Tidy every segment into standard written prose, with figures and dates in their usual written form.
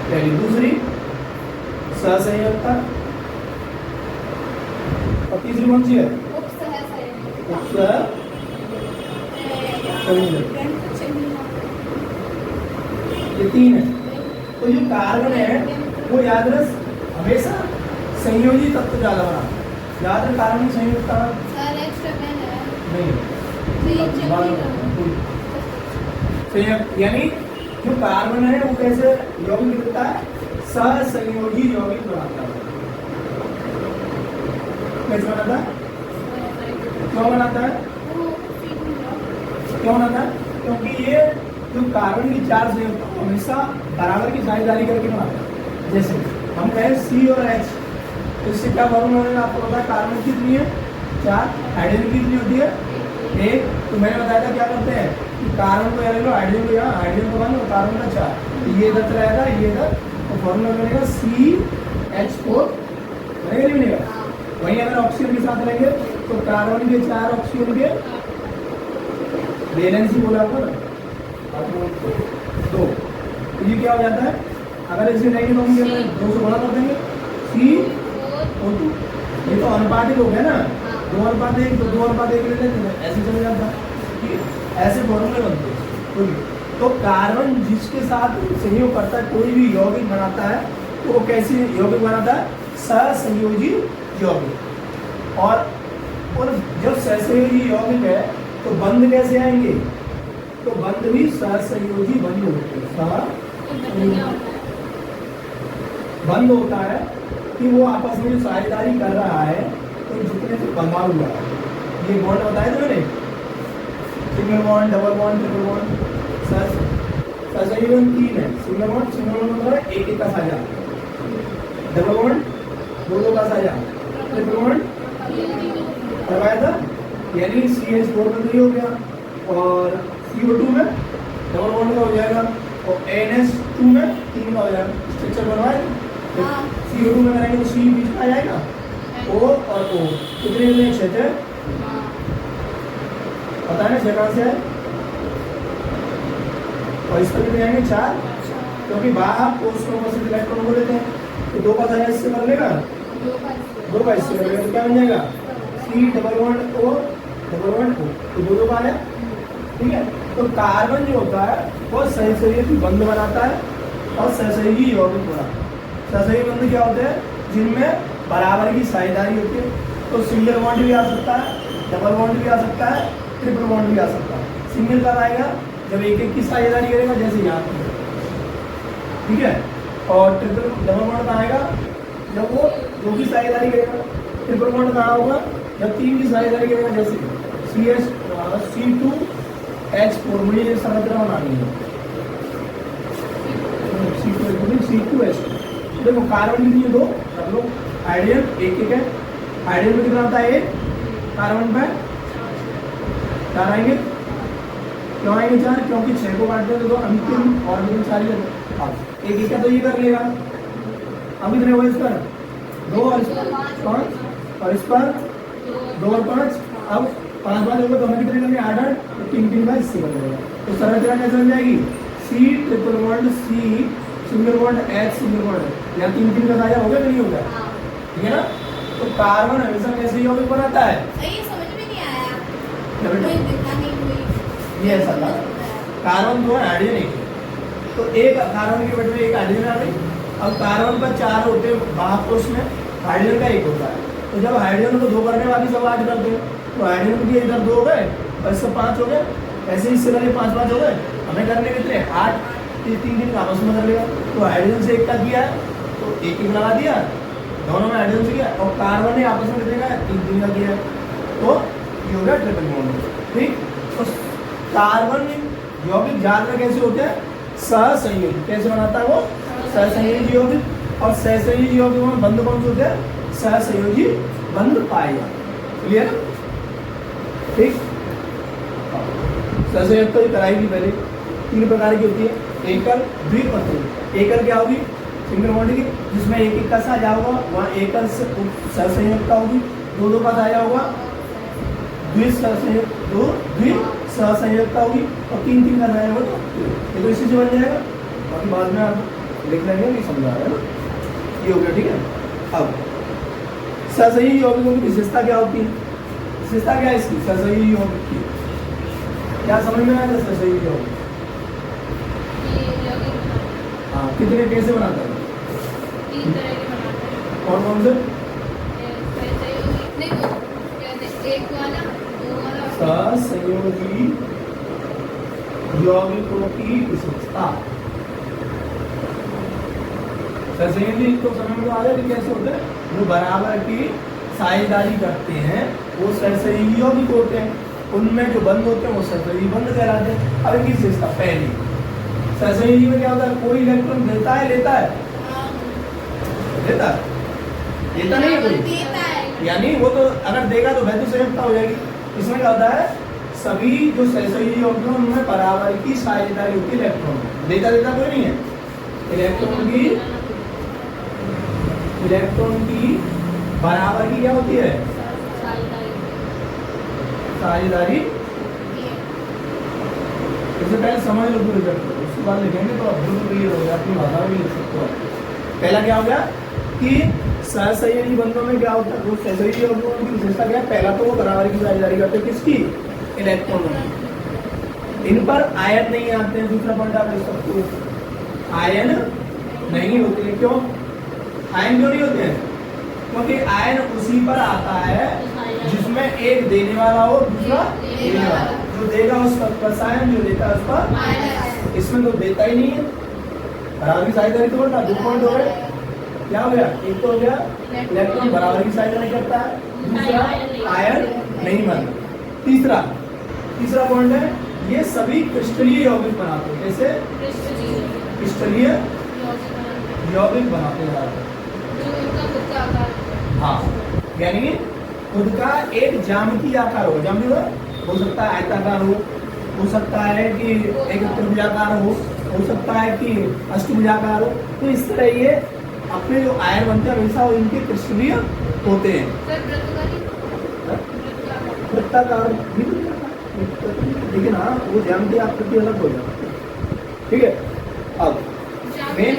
पहली। दूसरी सहसंयोजकता, और तीसरी कौन सी है? ये तीन है। तो जो कार्बन है वो याद रख हमेशा संयोजी तत्व ज्यादा बना। याद रख कार्बन की संयोजकता नहीं, यानी जो कार्बन है वो कैसे यौगिक दिखता है? सहसंयोजी यौगिक बनाता है। कैसे बनाता है? क्यों बनाता है? क्यों बनाता है? क्योंकि ये जो कार्बन की चार संयुक्त हमेशा बराबर की साझेदारी करके बनाता है। जैसे हम कहें C और H, तो इससे क्या फॉर्मूला है आपको पता है? कार्बन कितनी है? 4। हाइड्रोजन कितनी होती है? 1। तो मैंने बताया था क्या करते हैं कि कार्बन को यहाँ ले लो, हाइड्रोजन को यहाँ, हाइड्रोजन को 1 और कार्बन का 4। तो ये इधर रहेगा, ये इधर, तो फॉर्मूला बनेगा CH4 बनेगा नहीं बनेगा? वहीं अगर ऑक्सीजन के साथ रहेंगे तो कार्बन के 4 ऑक्सीजन के वैलेंसी बोला होगा ना 2। तो ये क्या हो जाता है? अगर इसे रहेंगे तो हम क्या 2 से गुणा कर देंगे CO2। ये तो अनुपातिक हो गया ना, 2:1 तो 2:1 ले लेते हैं, ऐसे चले जाता है। ठीक है, ऐसे फॉर्मूले बनते हैं। तो कार्बन जिसके साथ संयोग करता है, कोई भी यौगिक बनाता है, तो वो कैसे यौगिक बनाता है? सहसंयोजी यौगिक। और जब सहसंयोजी यौगिक है तो बंध कैसे आएंगे? तो बंध भी सहसंयोजी बंध होते हैं। बंध होता है कि वो आपस में जो साझेदारी कर रहा है तो जितने से बंधा हुआ है। ये बॉन्ड बताए थे मैंने, single bond, double bond, triple bond. सहसंयोजन 3 है। सिंगल बॉन्ड मतलब एक का साझा, डबल बॉन्ड 2 का साझा, ट्रिपल बॉन्ड करवाया था, यानी CH4 में 3 हो गया, और CO2 में डबल बॉन्ड का हो जाएगा, और NH2 में 3 का हो जाएगा। स्ट्रक्चर बनवाए CO2 में करेंगे तो C बीच में आ जाएगा, O और O कितने में 6 है? पता है ना 6 कहाँ से है? और इस पर कितने आएंगे? 4, क्योंकि बाहर पोस्ट इलेक्ट्रॉन को लेते हैं तो 2 का साझा इससे कर लेगा, 2 का इससे कर लेगा, तो क्या बन जाएगा? C double bond O double bond O, तो 2 बार है। ठीक है, तो कार्बन जो होता है वो सहसंयोजी बंध बनाता है और सहसंयोजी यौगिक बनाता है। सहसंयोजी बंध क्या होते हैं? जिनमें बराबर की साझेदारी होती है। तो सिंगल बॉन्ड भी आ सकता है, डबल बॉन्ड भी आ सकता है, ट्रिपल बॉन्ड भी आ सकता है। सिंगल कब आएगा? जब एक की साझेदारी करेगा, जैसे यहाँ पर। ठीक है, और ट्रिपल डबल बॉन्ड कहाँ आएगा? जब वो 2 की साझेदारी करेगा। ट्रिपल बॉन्ड कहाँ होगा? जब 3 की साझेदारी करेगा, जैसे C2H4। मुझे ये संरचना बनानी है, C2H4। देखो कार्बन कितनी है? 2 रख लो, हाइड्रोजन एक है। हाइड्रोजन में कितना आता है? 1, कार्बन पे 4 आएंगे। क्यों आएंगे 4? क्योंकि 6 को काटते हैं तो अंतिम ऑर्बिटल सारी एक का तो ये कर लेगा। अब कितने हुए इस पर? 2 और इस पर 5, और इस पर 2 और 5। अब 5 बार होगा तो हमें कितने करने? 8 तो 3 का इससे बनेगा। तो संरचना कैसे बन जाएगी? C triple bond C single bond H single bond, यहाँ 3 का साझा हो गया नहीं होगा? ठीक है ना? तो कार्बन हमेशा कैसे यौगिक बनाता है? समझ में नहीं आया, ये ऐसा था। कार्बन 2 है, हाइड्रोजन 1 है, तो एक कार्बन के बेटे में 1 हाइड्रोजन आ गई। अब कार्बन पर 4 होते हैं बाहर में, हाइड्रोजन का 1 होता है। तो जब हाइड्रोजन को 2 करने वाली सब 8 करते हैं, तो हाइड्रोजन के इधर 2 हो गए और इससे 5 हो गए। ऐसे इससे लगे 5 हो गए, हमें करने कितने? 8। 3 का आपस में कर लेगा। तो हाइड्रोजन से 1 का किया तो 1 लगा दिया, दोनों में हाइड्रोजन से किया, और कार्बन ने आपस में कितने का? 3 का किया, तो ये हो गया ट्रिपल बॉन्ड। ठीक, तो कार्बन यौगिक ज्यादा कैसे होते हैं? सहसंयोजी। कैसे बनाता है वो? सहसंयोजी यौगिक। और सहसंयोजी यौगिक में बंध कौन से होते हैं? सहसंयोजी बंध पाए जाते हैं। क्लियर? ठीक, सहसंयोजकता की कराई थी पहले। 3 प्रकार की होती है, एकल, द्वि और त्रि। एकल क्या होगी? सिंगल बॉन्ड की, जिसमें 1 का साझा होगा, वहाँ एकल सहसंयोजकता होगी। 2 का साझा होगा, द्विसहसंयोजकता होगी, और 3 का साझा होगा। ये तो इसी से बन जाएगा, बाकी बाद में आप लिख लेंगे, नहीं समझा रहा है ना, ये हो गया। ठीक है, अब ससहयोगी यौगिकों की विशेषता क्या होती है? विशेषता क्या है इसकी ससहयोगी यौगिक की? क्या समझ में आया ससहयोगी यौगिक? हाँ, कितने कैसे बनाता है? 3 तरह के बनाते हैं। कौन कौन से? एक वाला, 2 वाला। ससहयोगी यौगिकों की विशेषता। ससहयोगी तो समझ में आ जाए कैसे होते हैं? जो बराबर की साझेदारी करते हैं वो ससहयोगी यौगिक होते हैं। उनमें जो बंध होते हैं वो ससहयोगी बंध कहलाते हैं। अब इनकी विशेषता पहली, ससहयोगी में क्या होता है? कोई इलेक्ट्रॉन देता है, लेता है, देता है, देता नहीं है कोई, यानी वो तो अगर देगा तो वह तो संयुक्ता हो जाएगी। इसमें क्या होता है? सभी जो ससहयोगी यौगिक हैं उनमें बराबर की साझेदारी होती है इलेक्ट्रॉन। देता देता कोई नहीं है। इलेक्ट्रॉन की बराबर की क्या होती है? साझेदारी। इससे पहले समझ लो पूरे चैप्टर, उसके बाद लिखेंगे तो अब बिल्कुल क्लियर हो जाए, अपनी भाषा में भी लिख सकते हो। पहला क्या हो गया कि सहसहयोगी बंधों में क्या होता है? वो सहसहयोगी यौगिकों की विशेषता क्या है? पहला तो वो बराबर की साझेदारी करते हैं, किसकी? इलेक्ट्रॉनों की। इन पर आयन नहीं आते हैं। दूसरा पॉइंट आप लिख सकते हो, आयन नहीं होते हैं। क्यों आयन क्यों नहीं होते हैं? क्योंकि आयन उसी पर आता है जिसमें एक देने वाला हो, दूसरा लेने वाला। जो देगा उस पर प्लस आयन, जो देता है उस पर। इसमें तो देता ही नहीं है। बराबर की साझेदारी तो बोलना, 2 पॉइंट हो गए। क्या हो गया? एक तो हो गया इलेक्ट्रॉन बराबर की साझेदारी करता है, दूसरा आयन नहीं बनता। तीसरा पॉइंट है ये सभी क्रिस्टलीय यौगिक बनाते हैं। कैसे? क्रिस्टलीय यौगिक बनाते हैं। हाँ, यानी खुद का एक ज्यामितीय आकार होगा। ज्यामितीय हो सकता है आयताकार हो सकता है कि एक त्रिभुजाकार हो सकता है कि अष्टभुजाकार हो। तो इस तरह ये अपने जो आयन बनते हैं हमेशा वो इनके क्रिस्टलीय होते हैं। वृत्ताकार भी, लेकिन हाँ वो ज्यामितीय आकृति अलग हो जाती है। ठीक है, अब मेन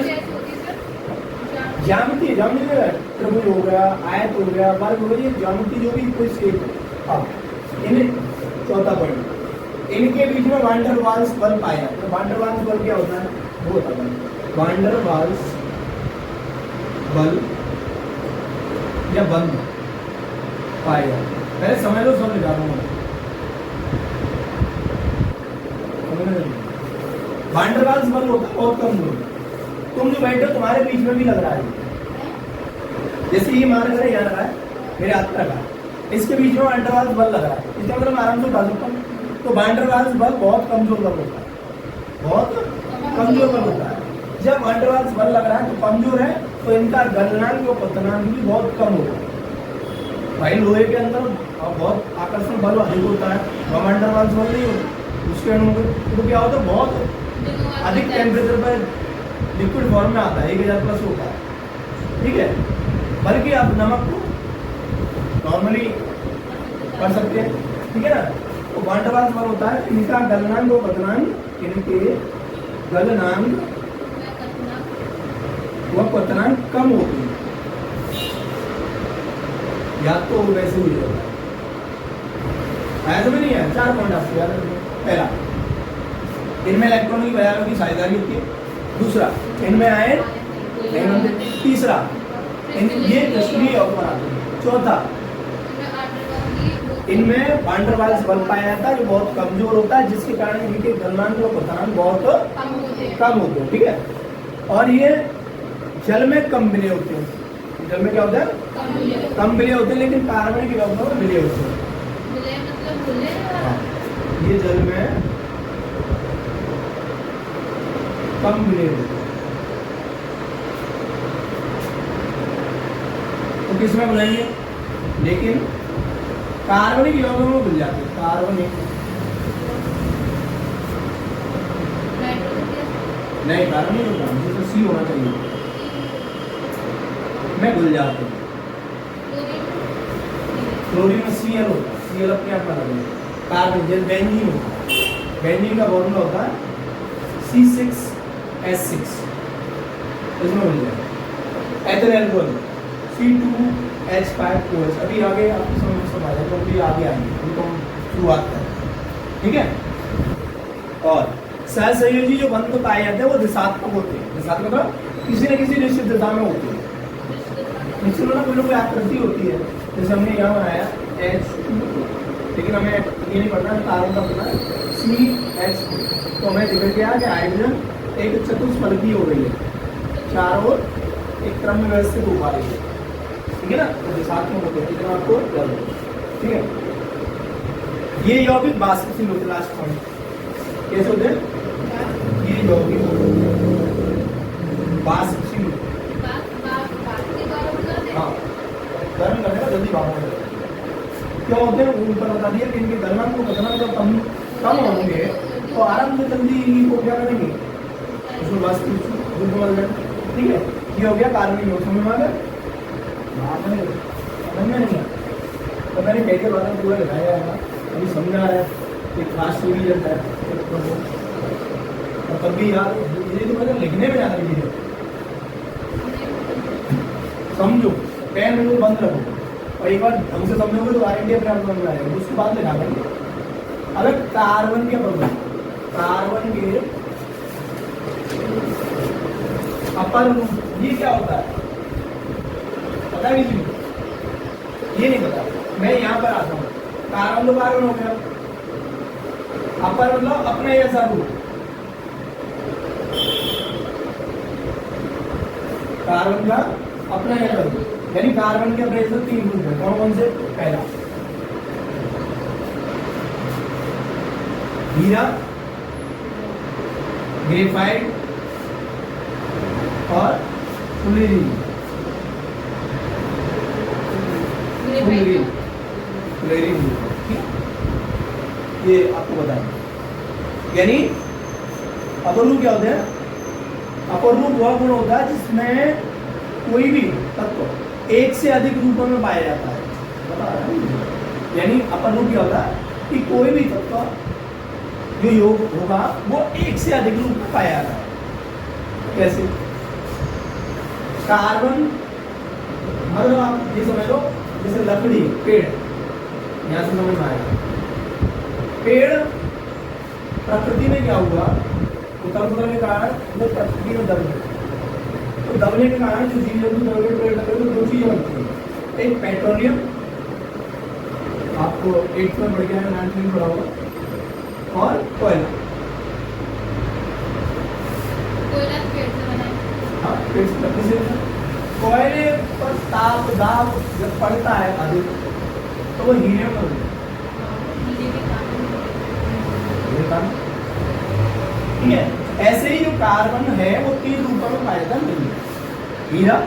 ज्यामिति त्रिभुज हो गया, आयत हो गया, वर्ग हो गया, ज्यामिति जो भी कोई शेप है। अब इन्हें चौथा पॉइंट, इनके बीच में वान डर वाल्स बल पाया जाता है। वान डर वाल्स बल क्या होता है? वो होता है वान डर वाल्स बल या बंध पाया जाता है। पहले समझ लो, सब लिखा दूंगा। वान डर वाल्स बल होता है बहुत कम दूर। तुम जो बैठे हो तुम्हारे बीच में भी लग रहा है। जैसे ये मान कर यहाँ लगा है, मेरे हाथ का, इसके बीच में वान डर वाल्स बल लग रहा है। इसका मतलब मैं आराम से उठा सकता हूँ। तो वान डर वाल्स बल बहुत कमजोर बल होता है, बहुत कमजोर बल होता है। जब वान डर वाल्स बल लग रहा है तो कमजोर है, तो इनका गलनांक और पतनांक भी बहुत कम होगा। भाई लोहे के अंदर बहुत आकर्षण बल अधिक होता है, वान डर वाल्स बल नहीं होता। उसके अनुसार तो क्या होता है? बहुत अधिक टेम्परेचर पर लिक्विड फॉर्म में आता है, 1000 प्लस होता है। ठीक है, बल्कि आप नमक को नॉर्मली कर सकते हैं। ठीक है ना, तो वान डर वाल्स बल होता है, इनका गलनांक और पतनांक, इनके गलनांक व पतनांक कम होती है, या तो वैसे ही होता है। ऐसा भी नहीं है। 4 पॉइंट आपको याद रखना। पहला, इनमें इलेक्ट्रॉनों की बराबर की साझेदारी होती है। दूसरा, इनमें आयन नहीं बनते। तीसरा, ये क्रिस्टलीय यौगिक बनाते हैं। चौथा, इनमें वान डर वाल्स बल पाया जाता है जो बहुत कमजोर होता है, जिसके कारण इनके गलनांक और पतनांक बहुत कम होते हैं। ठीक है, और ये जल में कम विलय होते हैं। जल में क्या होता है? कम विलय होते हैं, लेकिन कार्बनिक यौगिकों में विलय होते हैं। ये जल में कम विलय होते हैं। तो किसमें बुलाएंगे? लेकिन कार्बनिक यौगिकों में मिल जाते हैं। कार्बनिक नहीं, कार्बनिक होता है, सी होना चाहिए, में घुल जाते हैं। क्लोरीन में Cl होता है, Cl अपने आप में लगेगा। कार्बन जैसे बेंजीन होता है, बेंजीन का फॉर्मूला होता है C6H6। इसमें मिल जाएगा एथेनॉल बोल C2H5OH। अभी आगे आपको समझ आ जाएगा, अभी आगे आएंगे, अभी तो हम शुरुआत करें, ठीक है। और सहसंयोजी जो बंध पाए जाते हैं वो दिशात्मक होते हैं। दिशात्मक मतलब किसी न किसी निश्चित दिशा में होती है। निश्चित मतलब कोई ना कोई आकृति होती है, जैसे हमने यहाँ बनाया H2, लेकिन हमें ये नहीं पढ़ना है, कार्बन का पढ़ना है CH2। तो हमें दिख गया कि हाइड्रोजन एक चतुष्फलकी हो गई है, चारों ओर एक क्रम में व्यवस्थित हो पा रही है, ठीक है ना। तो दिशात्मक होते हैं, इतना आपको याद रखो, ठीक है। ये यौगिक वाष्पशील होते, लास्ट पॉइंट कैसे होते हैं, ये यौगिक वाष्पशील, हाँ गर्म करने का जल्दी भाव हो जाएगा। क्यों होते हैं, ऊपर बता दिया कि इनके गलनांक को पतना जब कम होंगे तो आराम से जल्दी इनको क्या करेंगे, उसमें बस ठीक है। ये हो गया कार्बनिक यौगिक, समझ में आ गया, समझ में नहीं आया तो मैंने कह के बारे में पूरा दिखाया है, अभी समझ आ रहा है कि खास चीज रहता है और तब भी यार ये तो मतलब लिखने में ज़्यादा चीज़ है, समझो पेन में बंद रखो और एक बार ढंग से समझोगे तो आर इंडिया पे आपको समझ आएगा, उसके बाद लिखा करेंगे। अगर कार्बन के प्रॉब्लम, कार्बन के अपर रूप ये क्या होता है पता है किसी को, ये नहीं पता। मैं यहाँ पर आता हूँ, कार्बन तो कार्बन हो गया, अपर मतलब अपने जैसा रूप, कार्बन का अपना जैसा रूप, यानी कार्बन के अपने जैसे 3 रूप है। कौन कौन से, पहला हीरा, ग्रेफाइट और फुलेरिन। ये आपको बताएं, यानी अपर रूप क्या होते हैं, अपर रूप वह गुण होता है जिसमें कोई भी तत्व एक से अधिक रूपों में पाया जाता है, बता रहा है। यानी अपर रूप क्या होता है कि कोई भी तत्व जो योग होगा वो एक से अधिक रूप में पाया जाता है। कैसे, कार्बन मतलब आप ये समझ लो जैसे लकड़ी, पेड़, यहाँ से समझ में आएगा। पेड़ प्रकृति में क्या हुआ, उतर के कारण वो प्रकृति में दब गए, तो दबने के कारण जो जीव जंतु दब गए, पेड़ लगे, तो 2 चीजें बनती है, एक पेट्रोलियम, आपको 8th में बढ़ गया है, 9th में पढ़ा होगा, और कोयला। हाँ, पेड़ से लकड़ी से, कोयले पर ताप दाब जब पड़ता है अधिक तो वो हीरे में बदल जाता है, ठीक है। ऐसे ही जो कार्बन है वो 3 रूपों में पाया जाता है, हीरा,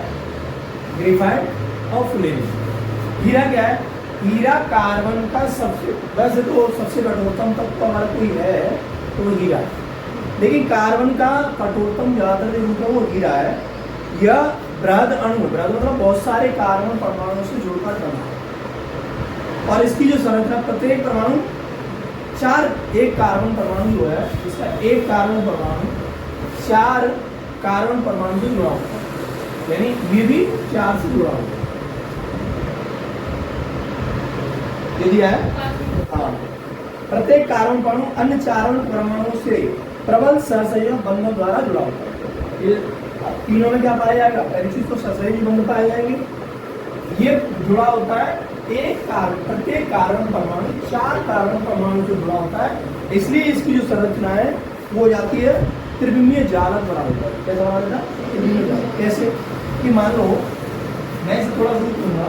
ग्रेफाइट और फुलेरिन। हीरा क्या है, हीरा कार्बन का सबसे, वैसे तो सबसे कठोरतम तत्व हमारा कोई है तो वो हीरा है, लेकिन कार्बन का कठोरतम ज्यादातर रूप है वो हीरा है। यह बृहद अणु, बृहद मतलब बहुत सारे कार्बन परमाणुओं से जुड़कर बना है, और इसकी जो संरचना, प्रत्येक परमाणु 4, एक कार्बन परमाणु जो है इसका एक कार्बन परमाणु 4 कार्बन परमाणु से जुड़ा होता है, यानी ये भी 4 से जुड़ा होता है। ये दिया है, हाँ। प्रत्येक कार्बन परमाणु अन्य 4 परमाणुओं से प्रबल सहसंयोग बंधों द्वारा जुड़ा होता है। ये तीनों में क्या पाया जाएगा, पहली चीज तो सहसंयोजी बंध पाए जाएंगे। ये जुड़ा होता है एक कार्बन, प्रत्येक कार्बन परमाणु 4 कार्बन परमाणु से जुड़ा होता है, इसलिए इसकी जो संरचना है वो हो जाती है त्रिविमीय जालक बना होता है। कैसा बना होता है, त्रिविमीय जालक। कैसे कि मान लो मैं इसे थोड़ा दूर दूंगा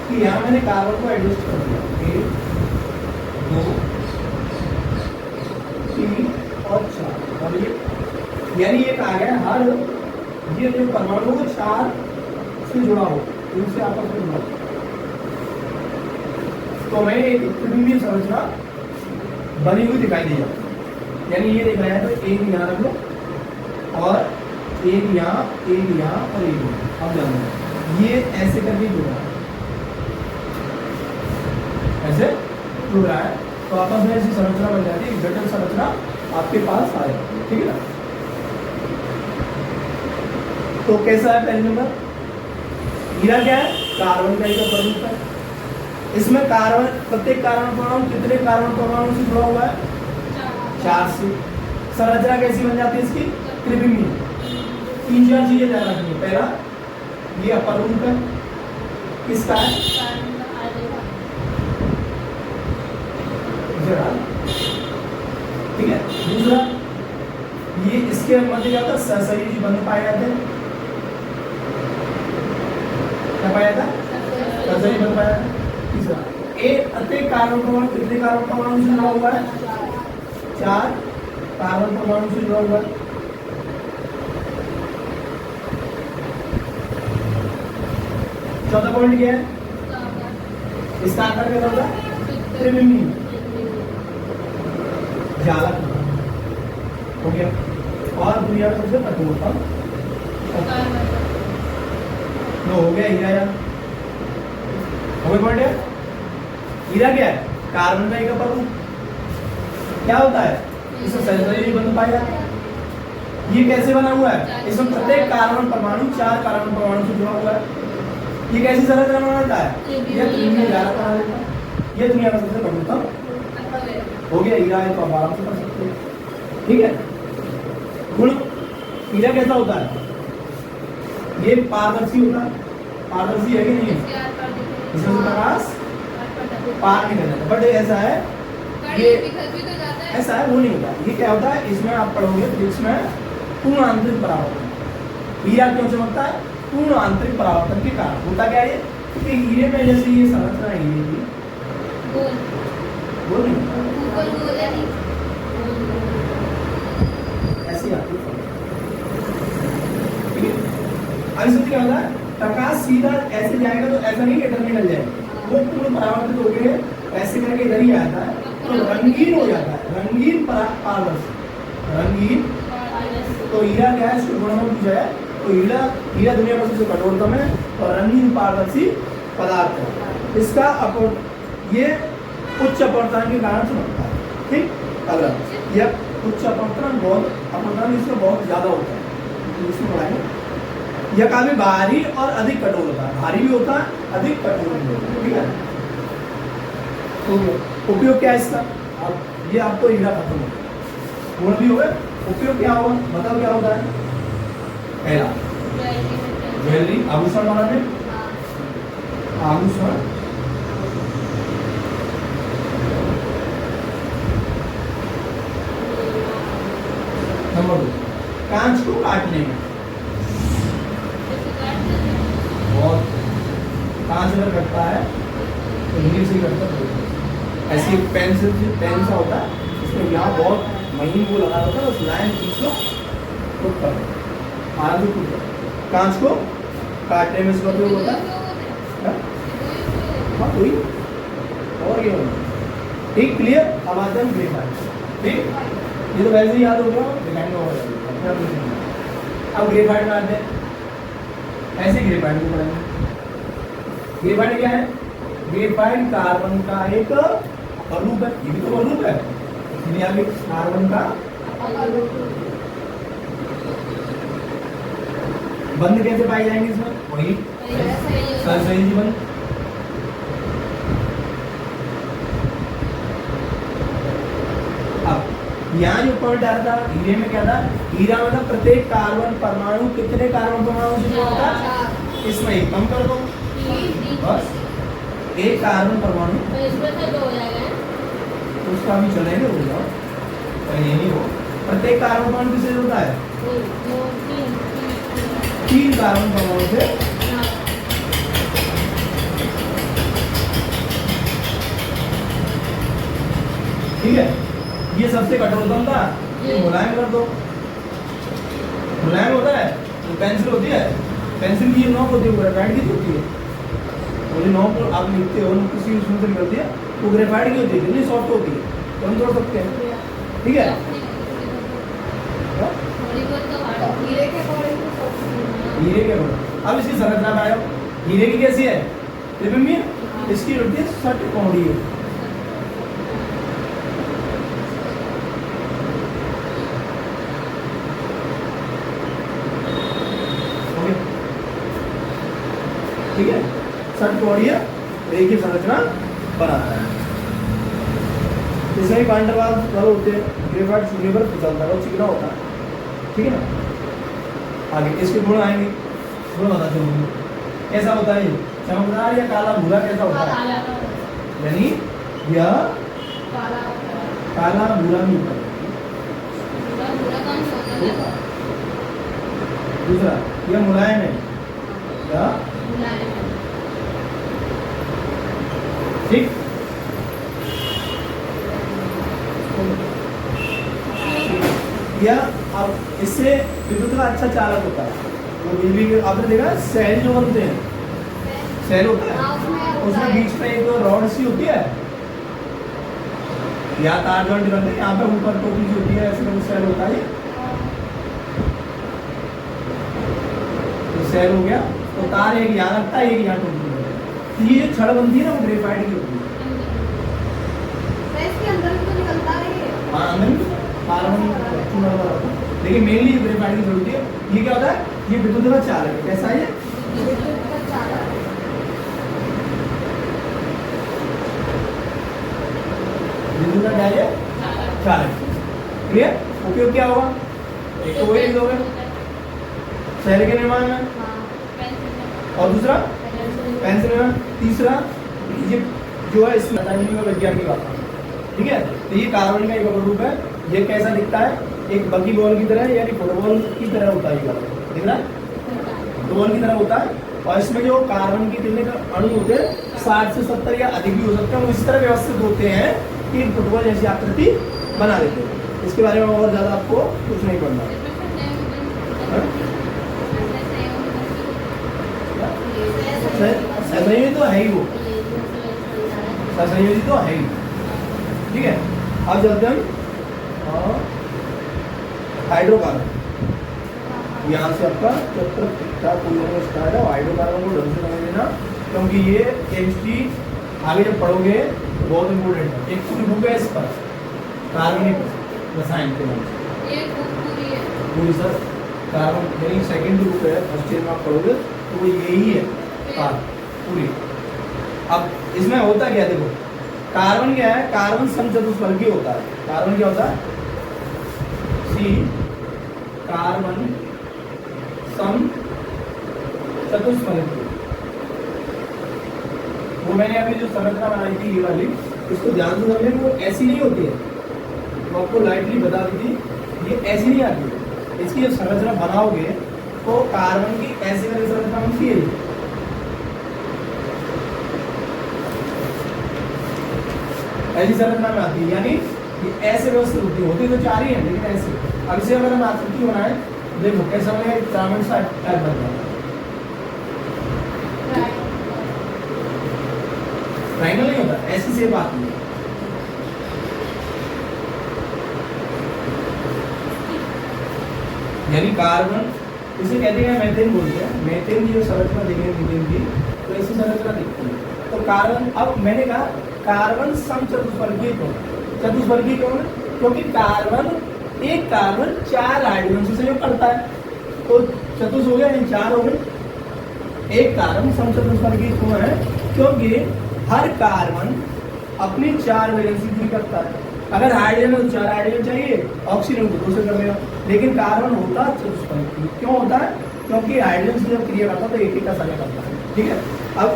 कि यहाँ मैंने कार्बन को एडजस्ट कर दिया, 1 2 3 और 4, और ये यानी एक आ गया हर ये जो परमाणु को 4 से जुड़ा हो, इनसे आपस में जुड़ा, तो हमें एक त्रिविमीय संरचना बनी हुई दिखाई दी जाती। यानी ये दिखाया है तो एक यहाँ रख लो और एक यहाँ, एक यहाँ और एक यहाँ। अब जानो ये ऐसे करके जुड़ा है, ऐसे जुड़ रहा है, तो आपस में ऐसी संरचना बन जाती है, जटिल संरचना आपके पास आ जाती है, ठीक है ना। तो कैसा है पहले नंबर? हीरा क्या है? कार्बन का एक प्रमुख है। इसमें कार्बन, प्रत्येक कार्बन परमाणु कितने कार्बन परमाणु से जुड़ा हुआ है? 4 से। संरचना कैसी बन जाती है इसकी? त्रिविमीय। 3-4 चीजें ध्यान रखनी है। पहला, ये अपर रूप है, किसका है? ठीक है। दूसरा, ये इसके मध्य क्या होता है? सहसंयोजी बंध पाए जाते हैं। क्या पाया जाता है? सहसंयोजी बंध पाया जाता है। तीसरा, एक प्रत्येक कार्बन परमाणु कितने कार्बन परमाणु से जुड़ा हुआ है? 4 कार्बन परमाणु से जुड़ा हुआ है। चौथा पॉइंट क्या है? इसका आकार क्या होगा? त्रिविमीय। जालक हो गया। और दुनिया में सबसे कठोरतम नो हो गया हीरा। यार हो गया पॉइंट है। हीरा क्या है? कार्बन का एक परमाणु। क्या होता है? इसमें सहसंयोजी बंध पाया जाता है। ये कैसे बना हुआ है? इसमें प्रत्येक कार्बन परमाणु 4 कार्बन परमाणु से जुड़ा हुआ है। ये कैसी संरचना बनाता है? ये त्रिविमीय जालक बना देता है। ये दुनिया का सबसे कठोरतम हो गया हीरा है। तो आप आराम से कर सकते हैं। ठीक है। गुण, हीरा कैसा होता है? ये पारदर्शी होता है। पारदर्शी है कि नहीं है? इसमें प्रकाश पार नहीं कर जाता। बट ऐसा है, ये ऐसा है, वो नहीं होता। ये क्या होता है? इसमें आप पढ़ोगे तो इसमें पूर्ण आंतरिक परावर्तन। हीरा क्यों चमकता है? पूर्ण आंतरिक परावर्तन के कारण। होता क्या है कि हीरे में जैसे ये संरचना है हीरे की, वो नहीं ऐसी आती है। ठीक है। अब इसमें क्या होता है? प्रकाश सीधा ऐसे जाएगा तो ऐसा नहीं कि टर्मिनल जाएगा, वो पूर्ण परावर्तित हो गए ऐसे करके इधर ही आता है तो रंगीन हो जाता है। रंगीन पारदर्शी, रंगीन। तो हीरा क्या है? इसको गुणों में पूछा है तो हीरा दुनिया का सबसे कठोरतम है और रंगीन पारदर्शी पदार्थ है। इसका ये उच्च अपवर्तन के कारण चमकता है। ठीक। अगर यह उच्च अपवर्तन इसमें बहुत ज्यादा होता है तो इसमें पढ़ाएंगे। यह काफी भारी और अधिक कठोर होता है। भारी भी होता है, अधिक कठोर भी होता है। ठीक है। तो उपयोग क्या है इसका? अब ये आपको हीरा खत्म हो गया, गुण भी हो गए। उपयोग क्या होगा? बताओ क्या होता है? पहला, ज्वेलरी, आभूषण बनाने। आभूषण, नंबर 2, कांच को काटने में। बहुत कांच अगर कटता है तो इंग्लिश से कटता है। ऐसी पेंसिल पेन सा होता है, इसमें यहाँ बहुत महीन वो लगा होता है, उस लाइन खींच लो तो आराम से टूट जाए। कांच को काटने में इसका उपयोग होता है। हाँ वही और ये होगा। ठीक, क्लियर। अब आते हैं ग्रेफाइट। ठीक, ये तो वैसे ही याद हो गया, दिखाएंगे और अब ग्रेफाइट में आते हैं। ऐसे ग्रेफाइट को पढ़ेंगे। ग्रेफाइट क्या है? ग्रेफाइट कार्बन का एक अणु है। ये भी तो अणु है, इसलिए आगे कार्बन का बंध कैसे पाए जाएंगे इसमें? वही सहसंयोजी बंध। अब यहाँ जो पॉइंट आ रहा था हीरे में क्या था? हीरा मतलब प्रत्येक कार्बन परमाणु कितने कार्बन परमाणु से जुड़ा होता है? इसमें एक कम कर दो, बस एक कार्बन परमाणु उसका भी चलेगा, हो जाओ पहले नहीं हो। प्रत्येक कार्बन परमाणु किससे जुड़ता है? 3 कार्बन परमाणु से। ठीक है। ये सबसे कठोरतम था, ये मुलायम कर दो। मुलायम होता है तो पेंसिल होती है, पेंसिल की ये नोक होती है, ग्रेफाइट की होती है। और ये नोक आप लिखते हो किसी उसमें से निकलती है, वो ग्रेफाइट की होती है, कितनी सॉफ्ट होती है, तो हम तोड़ सकते हैं। ठीक है। हीरे के बड़ा। अब इसकी संरचना में आयो। हीरे की कैसी है? त्रिविमीय। इसकी होती है षटकोणीय। ठीक है, षटकोणीय रेखीय संरचना बनाता है। इसमें भी वाइंडर वाल होते हैं, ग्रेफाइट शून्य पर फिसलता है और चिकना होता है, ठीक है ना। आगे इसके गुण आएंगे, गुण बताते हैं। कैसा होता है ये, चमकदार या काला भूरा कैसा होता है, यानी यह काला भूरा नहीं होता। दूसरा, यह मुलायम है, यह ठीक। यह अब इससे विद्युत का अच्छा चालक होता है। तो बिजली के आपने देखा सेल जो बनते हैं, सेल होता है उसमें बीच में एक रॉड सी होती है या तार जॉइंट करते हैं, यहाँ पे ऊपर टोपी सी होती है, ऐसे करके सेल होता है। तो सेल हो गया, तो तार एक यहाँ लगता है, एक यहाँ टोपी होती है। तो ये जो छड़ बनती है ना वो ग्रेफाइट की होती है। हाँ, अंदर कार्बन, लेकिन मेनली ग्रेफाइट की जरूरत है। ये क्या होता है, ये विद्युत का चालक है। कैसा है ये, विद्युत का क्या है, चालक। क्लियर। उपयोग क्या होगा, एक तो वही लोगे शहर के निर्माण में, और दूसरा पेंसिल निर्माण, तीसरा ये जो है इसमें विज्ञान की बात है, ठीक है। तो ये कार्बन का एक रूप है। ये कैसा दिखता है, एक बगी बॉल की तरह, यानी फुटबॉल की तरह होता है। दिख रहा है, फुटबॉल की तरह होता है। और इसमें जो कार्बन की कितने अणु होते हैं, 60 से 70 या अधिक भी हो सकते हैं। वो इस तरह व्यवस्थित होते हैं कि फुटबॉल जैसी आकृति बना देते हैं। इसके बारे में और ज्यादा आपको कुछ नहीं पढ़ना। संयोजी तो है ही, वो संयोजी तो है ही, ठीक है। अब चलते हैं हाइड्रोकार्बन। यहाँ से आपका चैप्टर स्टार्ट है। हाइड्रोकार्बन को ढंग से समझ लेना, क्योंकि ये केमिस्ट्री आगे जब पढ़ोगे तो बहुत इंपॉर्टेंट है। एक पूरी बुक है इस पर, कार्बनिक रसायन के नाम से, पूरी सर कार्बन, मेरी सेकेंड बुक है, फर्स्ट ईयर में आप पढ़ोगे तो वो यही है कार्बन पूरी। अब इसमें होता क्या, देखो कार्बन क्या है, कार्बन समचतुष्फलकीय होता है। कार्बन क्या होता है, सी कार्बन सम चतुष्फलकीय। वो मैंने अभी जो संरचना बनाई थी ये वाली, इसको ध्यान से समझें, वो ऐसी नहीं होती है, तो आपको लाइटली बता दी थी, ये ऐसी नहीं आती है। इसकी जब संरचना बनाओगे तो कार्बन की ऐसी वाली संरचना बनती है, ऐसी संरचना में आती है, यानी ये ऐसे व्यवस्थित होती तो चार ही है, लेकिन ऐसे। अब इसे अगर हम आकृति बनाए, देखो कैसा बनेगा, पिरामिड सा टाइप बन जाएगा। ट्रायंगल नहीं होता, ऐसी शेप आती है। यानी कार्बन, इसे कहते हैं मेथेन बोलते हैं। मेथेन की जो संरचना देखेंगे मीथेन की, तो ऐसी संरचना दिखती है। तो कार्बन, अब मैंने कहा कार्बन समचतुष्फलकीय क्यों, चतुष्फलकीय क्यों है, क्योंकि कार्बन, एक कार्बन 4 हाइड्रोजन से सहयोग करता है, तो चतुष हो गया, इन 4 हो गए। एक कार्बन समचतुष्फलकीय क्यों है, क्योंकि हर कार्बन अपनी 4 वैलेंसी पूरी करता है। अगर हाइड्रोजन है तो 4 हाइड्रोजन चाहिए, ऑक्सीजन को 2 से कर लेगा। लेकिन कार्बन होता है चतुष्फलकीय, क्यों होता है, क्योंकि हाइड्रोजन से जब क्रिया करता है तो एक का संलयन करता है, ठीक है। अब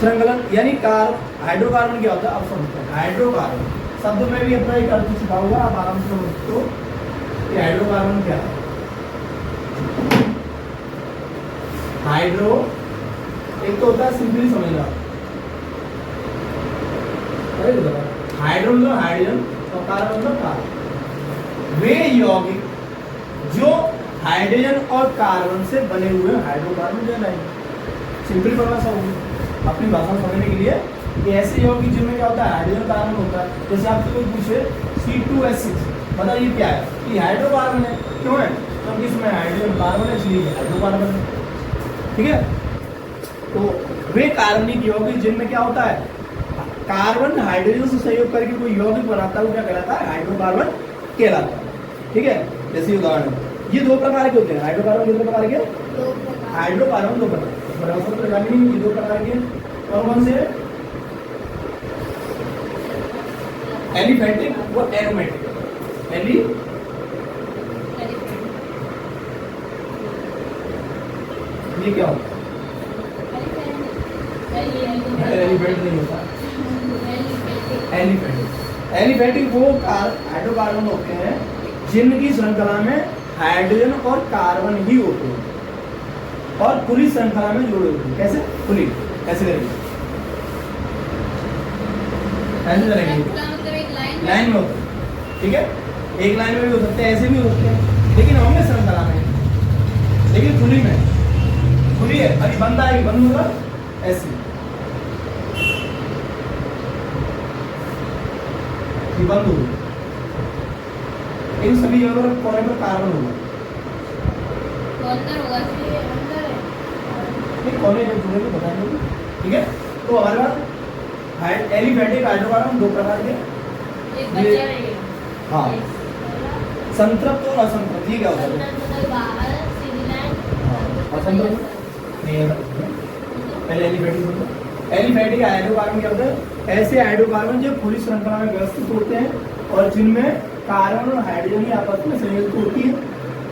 श्रृंखलन, यानी हाइड्रोकार्बन क्या होता है, अब समझते हैं। हाइड्रोकार्बन शब्द में भी अपना एक अर्थ छिपा हुआ, आप आराम से समझ तो कि हाइड्रोकार्बन क्या है। हाइड्रो एक तो होता है, सिंपली समझना, हाइड्रो मतलब हाइड्रोजन और कार्बन मतलब कार्बन। वे यौगिक जो हाइड्रोजन और कार्बन से बने हुए हाइड्रोकार्बन कहलाएंगे। सिंपली पढ़ना सब अपनी भाषा में समझने के लिए कि ऐसे यौगिक जिनमें क्या होता है, हाइड्रोजन कार्बन होता है। जैसे आपसे कोई पूछे C2H6, बताइए क्या है, ये हाइड्रोकार्बन है। क्यों है, क्योंकि इसमें हाइड्रोजन कार्बन है, इसलिए हाइड्रोकार्बन है, ठीक है। तो वे कार्बनिक यौगिक जिनमें क्या होता है, कार्बन हाइड्रोजन से सहयोग करके कोई यौगिक बनाता है, वो क्या कहलाता है, हाइड्रोकार्बन कहलाता है, ठीक है। जैसे उदाहरण, ये दो प्रकार के होते हैं हाइड्रोकार्बन, कितने प्रकार के? दो प्रकार। हाइड्रोकार्बन दो प्रकार, बराबर प्रकार के नहीं, ये दो प्रकार के। कौन कौन से? एलिफेटिक व एरोमेटिक। ये क्या होता है? एलिफेंट नहीं होता। एलिफेटिक वो हाइड्रोकार्बन होते हैं जिनकी श्रृंखला में हाइड्रोजन और कार्बन ही होते हैं और पूरी श्रृंखला में जुड़े होते हैं। कैसे? खुली कैसे करेंगे? ऐसे करेंगे, मतलब एक लाइन में होते हैं, ठीक है? एक लाइन में भी हो सकते हैं, ऐसे भी हो सकते हैं, लेकिन होंगे श्रृंखला में, लेकिन खुली में। खुली है, अभी बंद आएगी, बंद होगा ऐसे, ये बंद होगी। इन सभी जगह पर कोने पर कार्बन होगा, अंदर होगा, इसलिए अंदर है। नहीं कोने जब जुड़ेंगे बताएंगे, ठीक है? तो हमारे पास एलिफेटिक हाइड्रोकार्बन दो प्रकार के, एक बचा रहेगा। हाँ, संतृप्त और असंतृप्त। ये क्या होता है? मतलब बाहर सीधी लाइन। असंतृप्त नहीं है, पहले एलिफेटिक हाइड्रोकार्बन क्या होता है? ऐसे हाइड्रोकार्बन जो पूरी श्रृंखला में व्यवस्थित होते हैं और जिनमें कार्बन और हाइड्रोजन की आपस में संयुक्त होती है,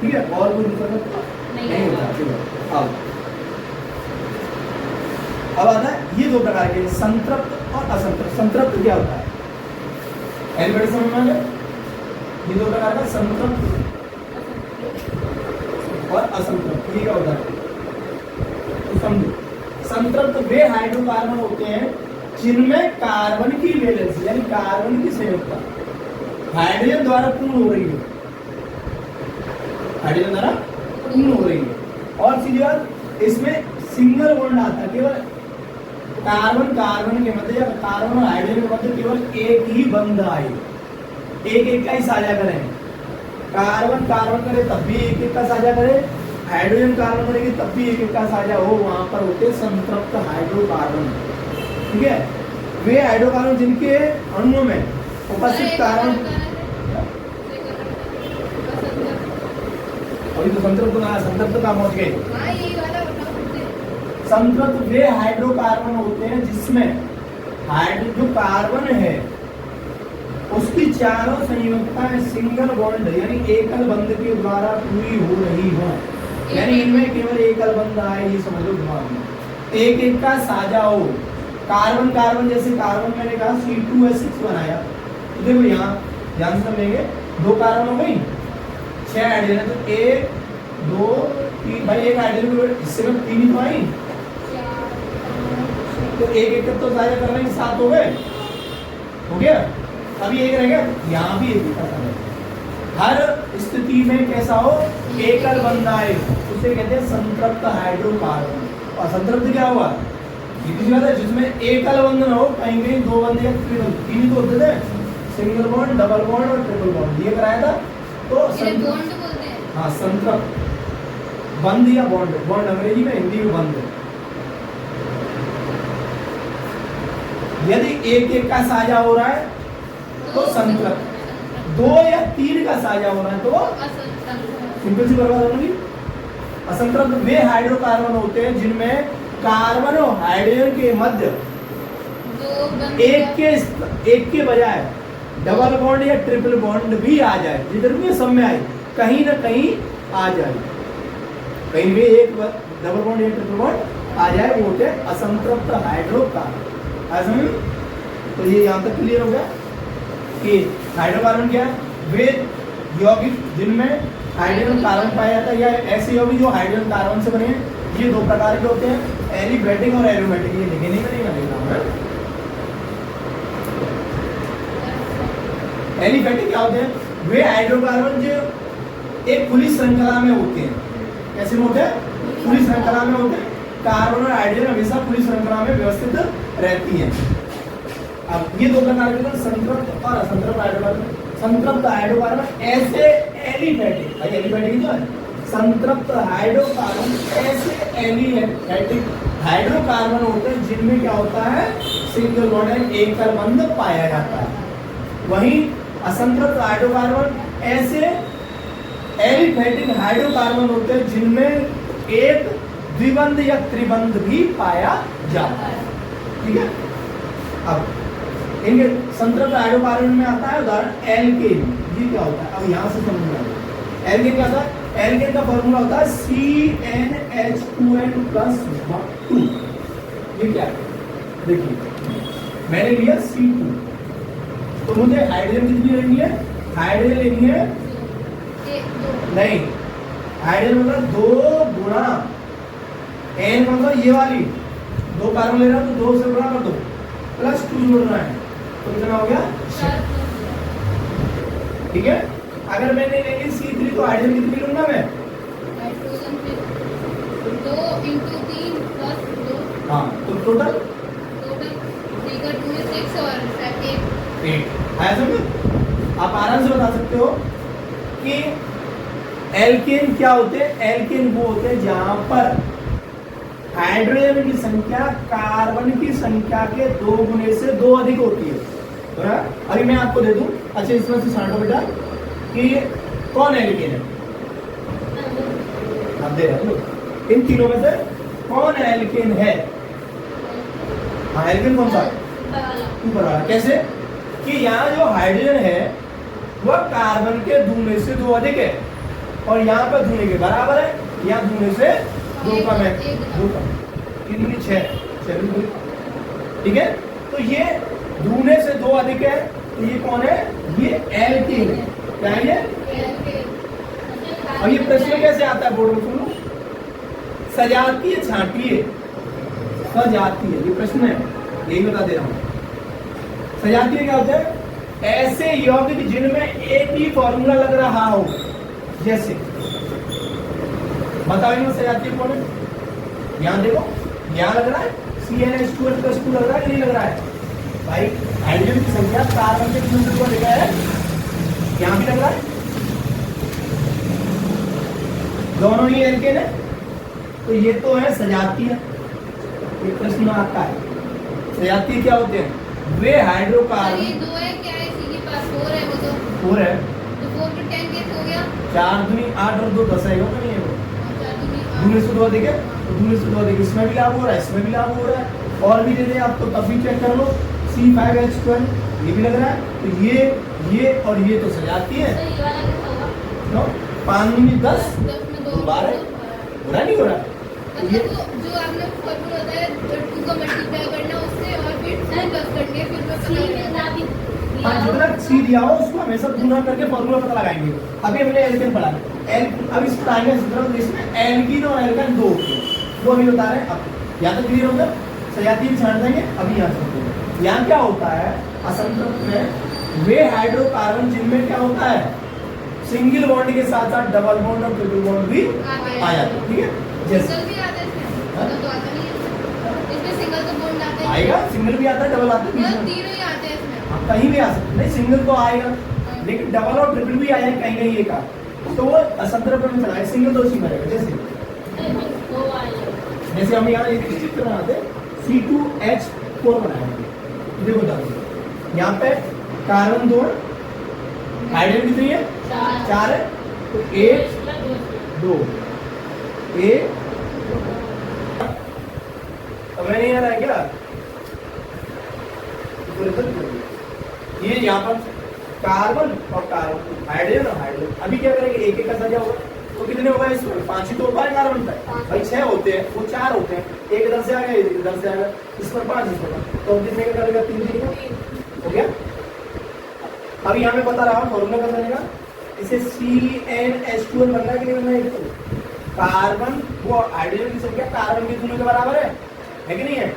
ठीक है? और कोई दूसरा तत्व नहीं होता। चलो अब आता है ये दो प्रकार के, संतृप्त और असंतृप्त। संतृप्त क्या होता है? एलिफेटिक समझ में आ गया? ये दो प्रकार का, संतृप्त और असंतृप्त। ये क्या होता है? तो समझो, संतृप्त वे हाइड्रोकार्बन होते हैं जिनमें कार्बन की वैलेंस यानी कार्बन की संयोजकता हाइड्रोजन द्वारा पूर्ण हो रही है, हाइड्रोजन द्वारा पूर्ण हो रही है। और सीधी बात, इसमें सिंगल बॉन्ड आता है, केवल कार्बन कार्बन के मध्य या कार्बन और हाइड्रोजन के मध्य केवल एक ही बंध आए, एक एक का ही साझा करें। कार्बन कार्बन करे तब भी एक एक का साझा करे, हाइड्रोजन कार्बन करेगी तब भी एक एक का साझा हो, वहां पर होते संतृप्त हाइड्रोकार्बन, ठीक है? वे हाइड्रोकार्बन जिनके अणुओं में उपस्थित कार्बन, अभी तो संतृप्त ना, संतृप्त का पहुंच गए। हाँ, ये वाला बताओ मुझे। संतृप्त वे हाइड्रोकार्बन होते हैं जिसमें जो कार्बन है उसकी चारों संयुक्ताएं सिंगल बॉन्ड यानी एकल बंध के द्वारा पूरी हो रही हो, यानी इनमें केवल एकल बंध आए, ये समझ लो दिमाग में। एक एक का साझा हो, कार्बन कार्बन जैसे कार्बन मैंने कहा C2H6 बनाया, तो देखो यहाँ ध्यान से समझेंगे, दो कार्बन हो गई, 6 हाइड्रोजन, तो 1 2 3, भाई एक हाइड्रोजन को इससे में 3 ही तो आई, तो एक एक तो साझा करना ही 7 हो गए, हो गया? अभी एक रह गया, यहाँ भी एक का साझा। हर स्थिति में कैसा हो? एकल बंध आए, उसे कहते हैं संतृप्त हाइड्रोकार्बन। और संतृप्त क्या हुआ? ये बात है जिसमें एकल बंध न हो, कहीं कहीं दो बंध या तीन तो होते थे, सिंगल बॉन्ड, डबल बॉन्ड और ट्रिपल बॉन्ड, ये कराया था। तो इन्हें बॉन्ड बोलते हैं। हाँ, संतृप्त बंध या बॉन्ड, बॉन्ड अंग्रेजी में, हिंदी में बंध। यदि एक एक का साझा हो रहा है तो संतृप्त, 2 या 3 का साझा हो रहा है तो सिंपल सी बर्बाद होगी। असंतृप्त वे हाइड्रोकार्बन होते हैं जिनमें कार्बन और हाइड्रोजन के मध्य एक के बजाय डबल बॉन्ड या ट्रिपल बॉन्ड भी आ जाए, जिधर भी सब में आए, कहीं ना कहीं आ जाए, कहीं भी एक डबल बॉन्ड या ट्रिपल बॉन्ड आ जाए, वो होते हैं असंतृप्त हाइड्रोकार्बन। तो ये यहाँ तक क्लियर हो गया कि हाइड्रोकार्बन क्या है? वे यौगिक जिनमें हाइड्रोजन कार्बन पाया जाता है, या ऐसे यौगिक जो हाइड्रोजन कार्बन से बने हैं। ये दो प्रकार के होते हैं, एलिफेटिक और एरोमेटिक। ये लिखे नहीं, मैं लिख रहा हूँ। एलिफेटिक क्या होते हैं? वे हाइड्रोकार्बन जो एक खुली श्रृंखला में होते हैं। कैसे होते हैं? खुली श्रृंखला में होते हैं। कार्बन और हाइड्रोजन हमेशा खुली श्रृंखला में व्यवस्थित रहती है। अब ये दो प्रकार के संतृप्त और असंतृप्त हाइड्रोकार्बन। संतृप्त हाइड्रोकार्बन ऐसे एलिफेटिक, भाई एलिफेटिक जो है, संतृप्त हाइड्रोकार्बन ऐसे एलिफेटिक हाइड्रोकार्बन होते हैं जिनमें क्या होता है? सिंगल बॉन्ड एकल बंध पाया जाता है। वहीं असंतृप्त हाइड्रोकार्बन ऐसे एलिफेटिक हाइड्रोकार्बन होते हैं जिनमें एक द्विबंध या त्रिबंध भी पाया जाता है। ठीक है, अब इनके संतृप्त हाइड्रोकार्बन में आता है उदाहरण एल्केन। ये क्या होता है, अब यहां से समझना है। एल्केन क्या होता है, एल्केन का फॉर्मूला होता है CnH2n+2। ये क्या है, देखिए मैंने लिया C2, तो मुझे हाइड्रोजन कितनी लेनी है, हाइड्रोजन लेनी है नहीं, हाइड्रोजन मतलब 2 गुणा n मतलब ये वाली 2 कार्बन ले रहा हूं तो 2 से गुणा कर दो +2 जोड़ना है, तो कितना हो गया 6। ठीक है, अगर मैंने लेंगे C3 तो हाइड्रोजन कितनी लूंगा मैं, 2 × 3 + 2। हाँ, तो टोटल 3 का 2 में 6 और 8 आया समझ। आप आराम से बता सकते हो कि एल्केन क्या होते हैं, एल्केन वो होते हैं जहां पर हाइड्रोजन की संख्या कार्बन की संख्या के 2 गुने से 2 अधिक होती है। तो ना अभी मैं आपको दे दूं, अच्छा इसमें से छांटो बेटा कि कौन एल्केन है, आप दे रहे हो इन तीनों में से कौन एल्केन है। हाँ, एल्केन कौन सा है, ऊपर वाला। कैसे कि यहाँ जो हाइड्रोजन है वह कार्बन के दूने से 2 अधिक है और यहाँ पर दूने के बराबर है, यहाँ दूने से 2 कम है, 2 कम, कितनी 6। ठीक है, तो ये दूने से 2 अधिक है, तो ये कौन है, ये एल्केन है। क्या है ये, और ये प्रश्न कैसे आता है बोर्ड में सुनो, सजातीय छांटिए, सजातीय ये प्रश्न है, यही बता दे रहा हूँ। सजातीय क्या होता है, ऐसे यौगिक जिनमें एक ही फॉर्मूला लग रहा हो, जैसे बताओ इनमें सजातीय कौन है, यहाँ देखो यहाँ लग रहा है CnH2n+2 लग रहा है कि नहीं लग रहा है भाई, हाइड्रोजन की संख्या कार्बन के दूसरे को लिखा है, यहाँ भी लग रहा है, दोनों ही एल्केन है, तो ये तो है सजातीय। ये प्रश्न आता है सजातीय क्या होते हैं, वे हाइड्रोकार्बन, ये 2 है, क्या है इसी के पास 4 है, वो तो 4 है, तो 4 × 10 कैसे हो गया, 4 दूनी 8 और 2 10 है, होगा नहीं है वो, 4 दूनी 8। दूने से 2 अधिक है, तो दूने से 2 अधिक इसमें भी लागू हो रहा है, इसमें भी लागू हो रहा है, और भी दे दे आप तो तब भी चेक कर लो, C5H12 ये भी लग रहा है, तो ये और ये तो सजाती है, ये वाला कितना होगा, 5 दूनी 10 10 में 2 12 हो रहा नहीं हो रहा, मतलब जो आपने फॉर्मूला बताया 2 का मल्टीप्लाई करना उससे और फिर 10 करके फिर हाँ, जितना C दिया हो उसको हमेशा गुना करके फॉर्मूला पता लगाएंगे। अभी हमने एल्केन पढ़ा, अब इस पर आएंगे इसमें एल्कीन और एल्केन 2 वो अभी बता रहे हैं। अब यहाँ तक क्लियर होगा, सजातीय छांट देंगे। अभी यहाँ से यहाँ क्या होता है, असंतृप्त में वे हाइड्रोकार्बन जिनमें क्या होता है, सिंगल बॉन्ड के साथ साथ डबल बॉन्ड और ट्रिपल बॉन्ड भी आ जाता है। ठीक है, जैसे सिंगल भी आता है इसमें, तो आता नहीं है इसमें, सिंगल तो बॉन्ड आता है, आएगा, सिंगल भी आता है, डबल आता है, मतलब तीनों ही आते हैं इसमें, कहीं भी आ सकते नहीं, सिंगल तो आएगा लेकिन डबल और ट्रिपल भी आएगा कहीं कहीं एक आ, तो वो असंतृप्त में चला है, सिंगल तो उसी में रहेगा। जैसे हम यहाँ एक चित्र बनाते C2H4 बनाएंगे, देखो जाओ यहाँ पे कार्बन 2 है, हाइड्रोजन कितनी है 4 है, तो 1 2 1, अब नहीं आ रहा है क्या, ये यहाँ पर कार्बन और कार्बन, हाइड्रोजन और हाइड्रोजन, अभी क्या करेंगे एक एक का सजा होगा, तो कितने होगा इसमें 5 ही तो होगा कार्बन पर, भाई 6 होते हैं, वो 4 होते हैं, एक इधर से आ गया एक इधर से आ गया, इस पर 5 इस पर 5, तो कितने का करेगा 3 3 हो गया। अभी यहाँ पे बता रहा हूँ फॉर्मूला क्या बनेगा, इसे CnH2n बनना कि नहीं बनना है, कार्बन वो हाइड्रोजन की संख्या कार्बन के दोनों के बराबर है कि नहीं है,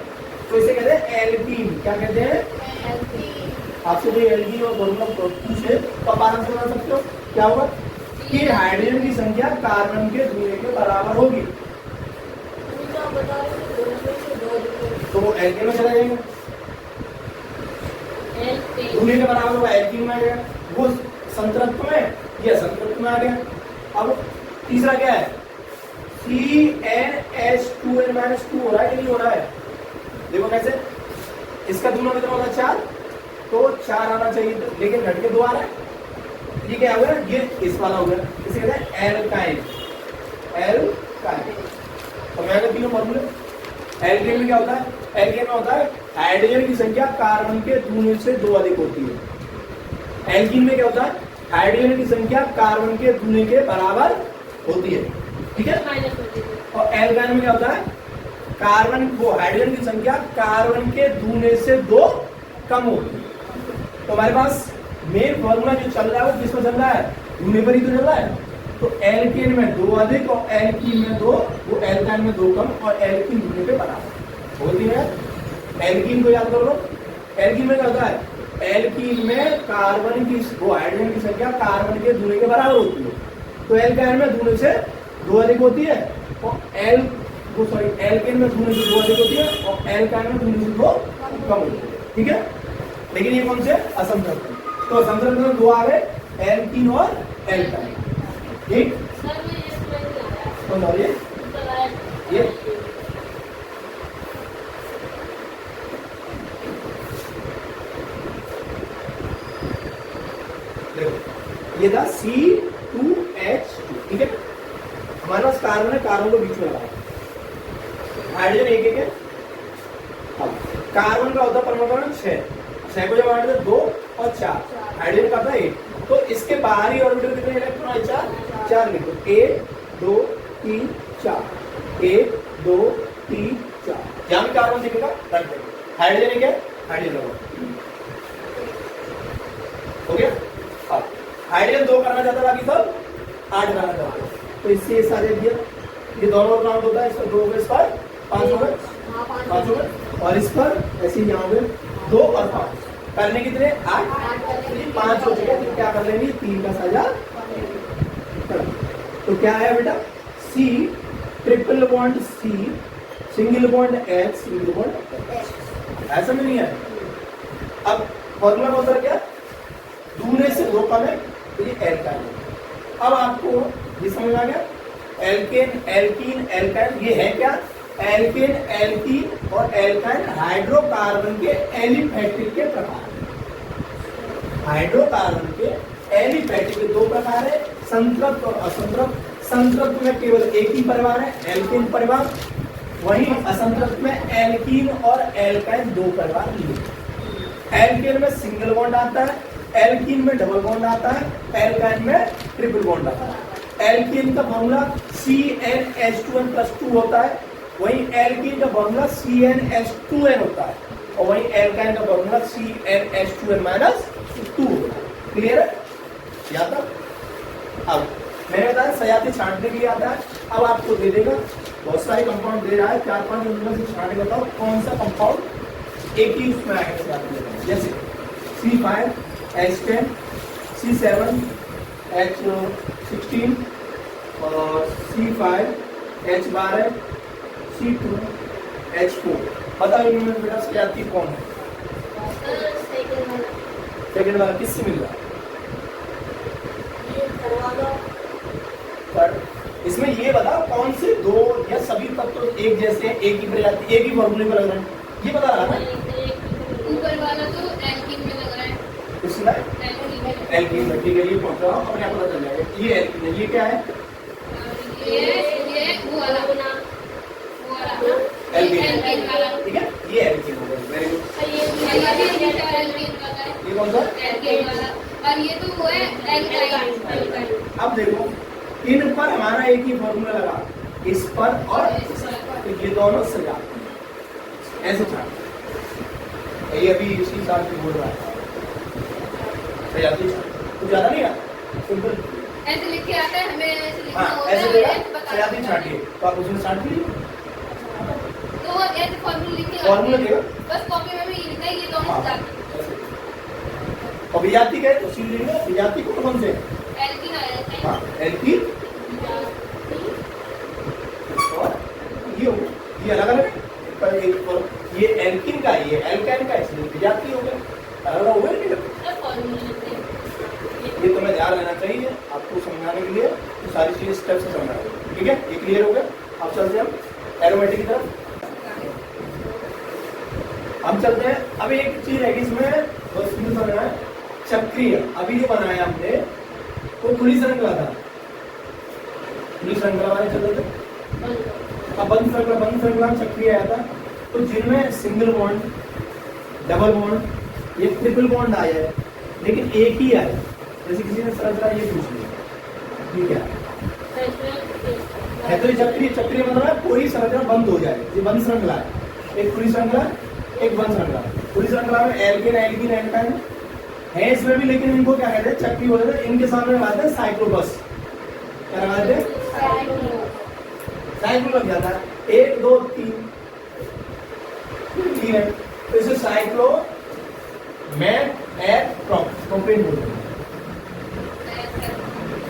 तो इसे कहते हैं एल्कीन। क्या कहते हैं, आपसे कोई एल्कीन और फॉर्मूला पूछे तो आप आराम से बता सकते हो क्या होगा कि हाइड्रोजन की संख्या कार्बन के दूने के बराबर होगी, तो वो एल्केन में चला जाएगा, दूने के बराबर होगा एल्कीन में आ गया, वो संतृप्त में या संतृप्त में आ गया। अब तीसरा क्या है, CnH2n-2 हो रहा है कि नहीं हो रहा है, देखो कैसे, इसका दूना कितना होगा 4, तो 4 आना चाहिए, लेकिन घट के 2 आ रहा है, ये क्या हो गया, ये इस वाला हो गया, इसे कहते हैं एल्काइन। एल्काइन तो मैं तीनों फॉर्मूले। एल्केन में क्या होता है, एल्केन में होता है हाइड्रोजन की संख्या कार्बन के 2 से 2 अधिक होती है। एल्कीन में क्या होता है, हाइड्रोजन की संख्या कार्बन के 2 के बराबर होती है, ठीक है। और एल्काइन में क्या होता है, कार्बन वो हाइड्रोजन की संख्या कार्बन के 2 से 2 कम होती है। तो हमारे पास मेन फॉर्मूला जो चल रहा है वो किसमें चल रहा है, 2 पर ही तो चल रहा है। तो एल्केन में 2 अधिक और एल्कीन में 2, वो एल्काइन में 2 कम और एल्कीन 2 के बराबर होती है। एल्कीन को याद कर लो। एल्कीन में क्या होता है, एल्कीन में कार्बन की वो हाइड्रोजन की संख्या कार्बन के 2 के बराबर होती है। तो एल्काइन में 2 से 2 अधिक होती है और एल्केन में 2 से 2 अधिक होती है और एल्काइन में 2 से 2 कम होती है, ठीक है। लेकिन ये कौन से असंतृप्त, तो असंतृप्त में 2 आ गए, एल्कीन और एल्काइन, ठीक। कौन और ये देखो, ये था C2H2, ठीक है। हमारे पास कार्बन है, कार्बन को बीच में लगाया, हाइड्रोजन एक है। अब कार्बन का होता है परमाणु 6 को जब बांट दे 2 और 4, हाइड्रोजन का था 1। तो इसके बाहरी ऑर्बिटल कितने इलेक्ट्रॉन है, 4 लिखो, 1 2 3 4, 1 2 3 4, जहां भी कार्बन दिखेगा रख देंगे। हाइड्रोजन क्या है, हाइड्रोजन हो गया। अब हाइड्रोजन 2 करना चाहता है, बाकी सब 8 करना चाहता है, तो इससे ये सारे दिया, ये दोनों काउंट होता है, इस पर 2 हो गए, इस पर 5 हो गए, 5 हो गए, और इस पर ऐसे ही यहाँ हो गए 2 और 5 करने कितने 8, 5 हो चुके। तो क्या कर लेंगे, 3 का साझा कर। तो क्या है बेटा, C triple bond C single bond H single bond H, ऐसा में नहीं है। अब फॉर्मूला कौन सा क्या, 2 से 2 कम है, तो ये एल्काइन। अब आपको ये समझ आ गया, एल्केन एल्कीन एल्काइन ये है क्या, एल्केन एल्कीन और एल्काइन हाइड्रोकार्बन के एलिफैटिक के प्रकार। हाइड्रोकार्बन के एलिफैटिक के 2 प्रकार है, संतृप्त और असंतृप्त। संतृप्त में केवल एक ही परिवार है, एल्केन परिवार, वहीं असंतृप्त में एल्कीन और एल्काइन 2 परिवार लिए। एल्केन में सिंगल बॉन्ड आता है, एल्कीन में डबल बॉन्ड आता है, एल्काइन में ट्रिपल बॉन्ड आता है। एल्कीन का फॉर्मूला CnH2n+2 होता है, वहीं एल्कीन का फॉर्मूला CnH2n होता है, और वहीं एल्काइन का फॉर्मूला CnH2n-2 होता है। क्लियर है, याद था। अब मैंने बताया सजाती छांटने के लिए आता है। अब आपको दे देगा, बहुत सारे कंपाउंड दे रहा है, 4-5 उनमें से छांट के बताओ कौन सा कंपाउंड एक ही उसमें आएगा। जैसे C5H10, C7H16 और C5H12, C2H4। बताओ इनमें बेटा सजाती कौन है, सेकंड वाला किससे मिल रहा है, पर इसमें ये बताओ कौन से 2 या सभी तत्व एक जैसे हैं, एक ही प्रजाति, एक ही फॉर्मूले पर लग रहे हैं, ये बता रहा ना। ऊपर वाला तो एल्कीन में लग रहा है, इसमें एल्कीन में, ठीक है, ये पहुंच रहा हूँ, अपने आप पता चल जाएगा। ये एल्कीन है, ये क्या है, ये वो वाला एल्कीन वाला, ठीक है, ये एल्कीन हो गया। Very good. ये कौन सा एल्कीन वाला, और ये तो वो है एल्काइन। अब देखो, इन पर हमारा एक ही फॉर्मूला लगा, इस पर और इस पर, तो ये दोनों सजाते हैं ऐसे छाट। ये अभी इसी साल की बोल रहा है, सजाती कुछ ज्यादा नहीं है, सिंपल ऐसे लिख के आता है, हमें ऐसे लिखना हाँ, होता ऐसे है, देगा सजाती छाटिए, तो आप उसमें छाट लीजिए, तो वो ऐसे फॉर्मूला लिख के फॉर्मूला देगा, बस कॉपी में भी ये लिखा है, ये दोनों सजाते हैं। और विजाती का है तो सी लेंगे, विजाती को कौन से एल्कीन आ जाता है, हाँ एल्कीन, और ये हो ये अलग अलग पर एक और ये एल्कीन का है, ये एल्काइन का है, इसलिए विजाती हो गया, अलग अलग हो गया नहीं। फॉर्मूला लिखते हैं। ये तुम्हें ध्यान रहना चाहिए आपको समझाने के लिए, तो सारी चीजें स्टेप से समझना है, ठीक है। ये क्लियर हो गया। अब चलते हैं हम एरोमेटिक की तरफ। हम चलते हैं, अभी एक चीज है कि इसमें बस समझना है, चक्रीय। अभी ये बनाया हमने वो खुली श्रृंखला था, खुली श्रृंखला वाले चल रहे थे। अब बंद श्रृंखला में चक्री आया था, तो जिनमें सिंगल बॉन्ड, डबल बॉन्ड, ये ट्रिपल बॉन्ड आया है, लेकिन एक ही आया। जैसे किसी ने श्रृंखला ये पूछ लिया, ठीक है तो ये चक्री मतलब है पूरी श्रृंखला बंद हो जाए, ये बंद श्रृंखला है। एक खुली श्रृंखला, एक बंद श्रृंखला। खुली श्रृंखला में एल्केन एल्काइन है इसमें भी, लेकिन इनको क्या कहते हैं, चक्री बोलते हैं। इनके सामने लगाते हैं साइक्लोबस, क्या लगाते हैं, साइक्लो लग जाता है। 1 2 3 है, तो इसे साइक्लो मैट एट प्रोपेन बोलते हैं।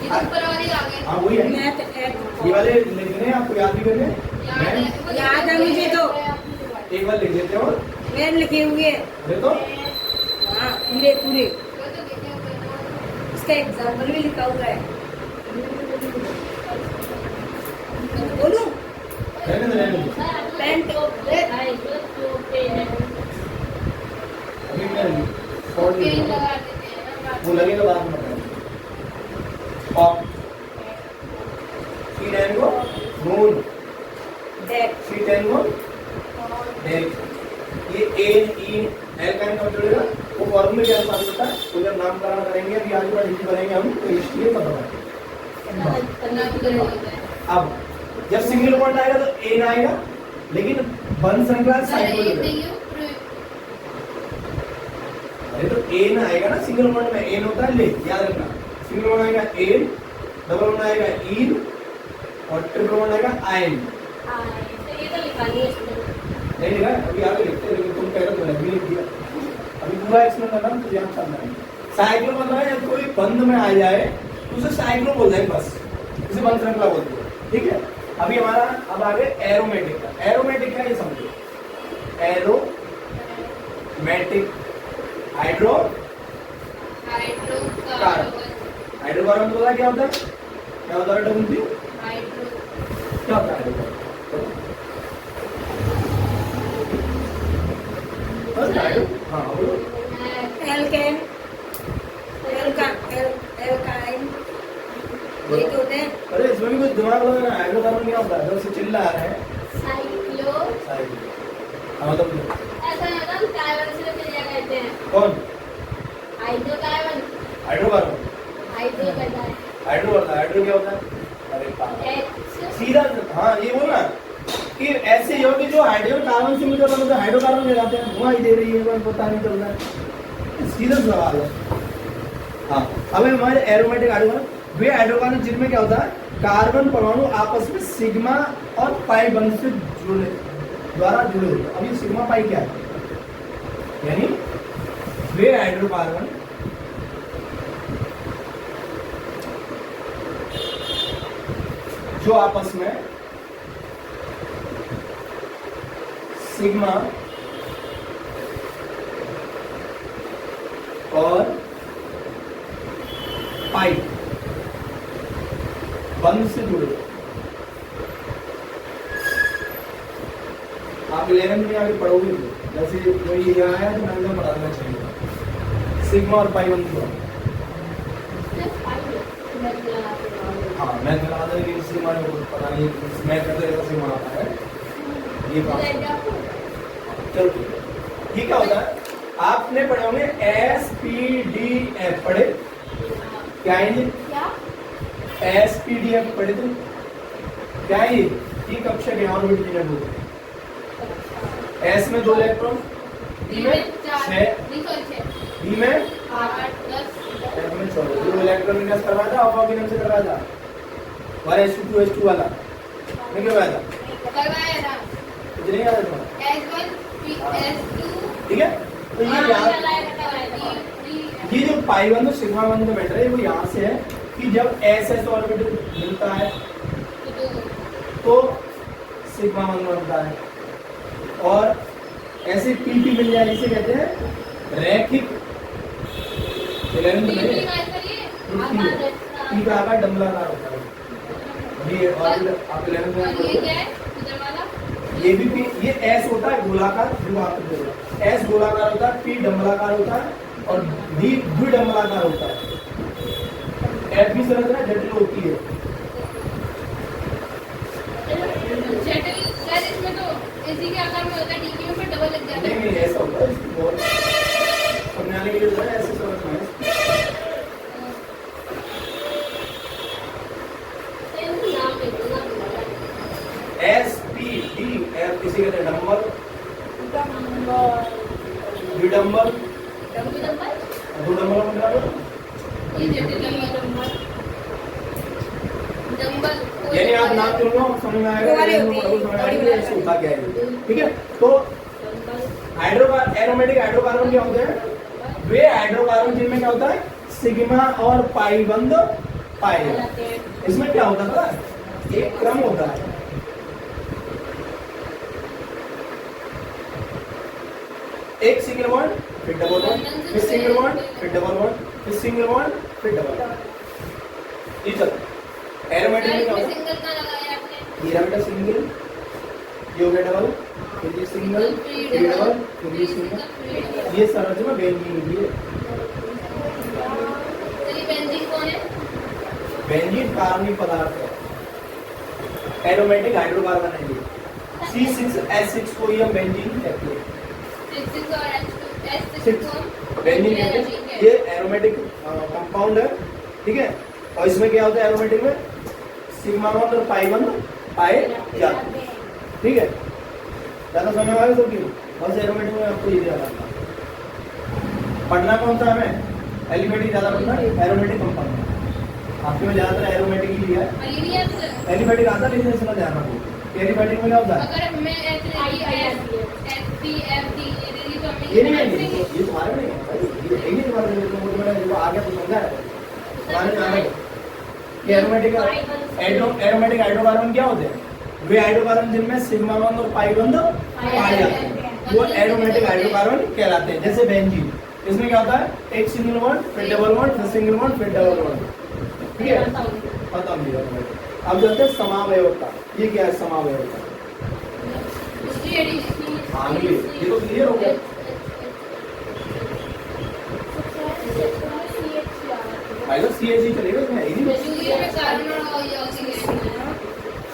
ऊपर वाली आ गई। हाँ वही है, ये वाले लिखने हैं, आपको याद भी करने हैं? याद है मुझे तो। एक बार लिख लेते हो, मैंने लिखे हुए हैं। अरे तो हाँ पूरे पूरे, इसका एग्जाम्पल भी लिखा हुआ है। बोलूं? रहने दो। पेंट अभी मैं फोन पेन लिखूंगा। लगा देते हैं ना। वो लगेगा बाद में बताऊंगा। और C10 को मून, डेक C10 को डेक। ये A E L का इनका जोड़ेगा, वो फॉर्मूले के अनुसार होता है। तो जब नामकरण करेंगे, अभी आगे बार हिंदी करेंगे हम, तो इसलिए पता है। अब जब सिंगल बॉन्ड आएगा तो एन आएगा, लेकिन बंद श्रृंखला साइक्लो अरे तो एन आएगा ना सिंगल बॉन्ड में, एन होता है ले, याद रखना। सिंगल बॉन्ड आएगा एन, डबल बॉन्ड आएगा इन, और ट्रिपल बॉन्ड आएगा आयन। नहीं लिखा है, अभी आगे लिखते हैं, लेकिन तुम कह रहे हो मैंने भी लिख दिया। अभी पूरा एक्सप्लेन करना तो ध्यान करना है। साइक्लो मतलब है जब कोई बंद में आ जाए तो उसे साइक्लो बोलते हैं, बस इसे बंद श्रृंखला बोलते हैं, ठीक है। अभी हमारा अब आगे एरोमेटिक का। एरोमेटिक क्या, ये समझो। एरोमेटिक हाइड्रो हाइड्रोकार्बन तो क्या होता है, क्या होता है डबल पी, क्या होता है हाइड्रोकार्बन? हाँ बोलो। एल्केन एल्काइन ये क्या होते हैं? अरे इसमें भी कुछ दिमाग लगाना। हाइड्रोकार्बन क्या होता है, जब से चिल्ला रहे हैं साइक्लो हाँ मतलब ऐसा होता है, कार्बन से चलिया कहते हैं। कौन हाइड्रोकार्बन हाइड्रोकार्बन? हाइड्रो कहता है। हाइड्रो होता है, हाइड्रो क्या होता है? अरे पागल। H सीधा हाँ ये बोलना कि ऐसे ही हो कि जो हाइड्रोकार्बन से मिलकर मतलब हाइड्रोकार्बन ले जाते हैं, धुआं ही दे रही है, पता नहीं चल रहा है। सीधा सवाल है। हाँ अब हमारे एरोमेटिक हाइड्रोकार्बन, वे हाइड्रोकार्बन जिनमें क्या होता है, कार्बन परमाणु आपस में सिग्मा और पाई बंध से द्वारा जुड़े होते हैं। अब ये सिग्मा पाई क्या है, यानी वे हाइड्रोकार्बन जो आपस में सिग्मा और पाई बंध से जुड़े। आप 11th में आगे पढ़ोगे, जैसे वही यहाँ आया तो मैंने पढ़ा देना चाहिए। सिग्मा और पाई बंध जुड़ा। हाँ मैं बता दें कि सिग्मा में पता नहीं, मैं कहते हैं सिग्मा आता है ये बात। चलो ये क्या होता है, आपने पढ़े होंगे SPDF पढ़े क्या है ये? SPDF पढ़े थे क्या है ये? कक्षा के ऑर्बिट में बोलते हैं। S में 2 इलेक्ट्रॉन, B में 6, B में 8 10 F में 14। 2 इलेक्ट्रॉन विन्यास करवाया था, अल्फा के नाम से करवाया था। S2 वाला मैं करवाया था, करवाया था। कुछ नहीं याद है तुम्हारा? S1 S2 ठीक है। तो ये याद, ये जो पाई बंध और सिग्मा बंध का मैटर है वो यहाँ से है कि जब SS ऑर्बिटल मिलता है तो सिग्मा बंध बनता है, और ऐसे PP मिल जाए इसे कहते हैं रैखिक। P का आकार डंबलाकार होता है। ये ऑर्बिटल आप 11th में ये भी P, ये S होता है गोलाकार, S गोलाकार होता है, P डंबलाकार होता है, और D द्विडंबलाकार होता है। F की संरचना जटिल होती है। जटिल सर इसमें तो इसी के आकार में होता है, टीकी में फिर डबल लग जाता नहीं है। नहीं ऐसा होता है, इसकी बहुत समझाने के लिए होता है, ऐसे संरचना है। एस टी डी एफ किसी कहते हैं डंबल, द्विडंबल, दो डंबल का मतलब ये जटिल डंबल यानी आप नाम चुन लो समझ में आएगा, समझ आएगा ऐसे होता क्या है। ठीक है, तो एरोमेटिक हाइड्रोकार्बन क्या होते हैं? वे हाइड्रोकार्बन जिनमें क्या होता है सिग्मा और पाई बंद पाए जाते हैं। इसमें क्या होता है पता है? एक क्रम होता है, एक सिंगल बॉन्ड फिर डबल बॉन्ड, फिर सिंगल बॉन्ड फिर डबल बॉन्ड, फिर सिंगल बॉन्ड फिर डबल बॉन्ड। ये चलो एरोमेटिक में क्या होता है? सिंगल का लगाया आपने, ये बेटा सिंगल, ये हो गया डबल, फिर ये सिंगल, फिर डबल, फिर ये सिंगल। ये संरचना बेंजीन की है। चलिए बेंजीन कौन है? बेंजीन कार्बनिक पदार्थ है, एरोमेटिक हाइड्रोकार्बन है ये। C6H6 को ये बेंजीन कहते हैं। 6 और H2 सिक्स कौन? बेंजीन कहते हैं। ये एरोमेटिक कंपाउंड है, ठीक है। और इसमें क्या होता है एरोमेटिक में? सिग्मा बॉन्ड और पाई बॉन्ड पाए जाते हैं, ठीक है। ज्यादा समझ में आएगा तो क्यों? बस एरोमेटिक में आपको ये याद रखना। पढ़ना कौन सा हमें? एलिमेंटिक ज्यादा पढ़ना है, एरोमेटिक कंपाउंड। आपके में ज्यादातर एरोमेटिक ही लिया है। और ये नहीं आता सर? एलिमेंटिक आता है, लेकिन इसमें ध्यान रखो एलिमेंटिक में क्या होता है? अगर मैं SPFD तो हमें ये नहीं है, ये तुम्हारे नहीं है भाई, ये है ही नहीं तुम्हारे लिए। तो मैंने जो आगे तो समझा है तुम्हारे जाने ये एरोमेटिक हाइड्रोकार्बन क्या होते हैं? वे हाइड्रोकार्बन जिनमें सिग्मा बॉन्ड और पाई बॉन्ड पाए जाते हैं, वो एरोमेटिक हाइड्रोकार्बन कहलाते हैं। जैसे बेंजीन, इसमें क्या होता है? एक सिंगल बॉन्ड फिर डबल बॉन्ड, फिर सिंगल बॉन्ड फिर डबल बॉन्ड, ठीक है। खत्म नहीं होता। अब जाते हैं समावयवता। ये क्या है समावयवता? हाँ ये तो क्लियर हो गया। पहले CH ही चलेगा इसमें, यही नहीं।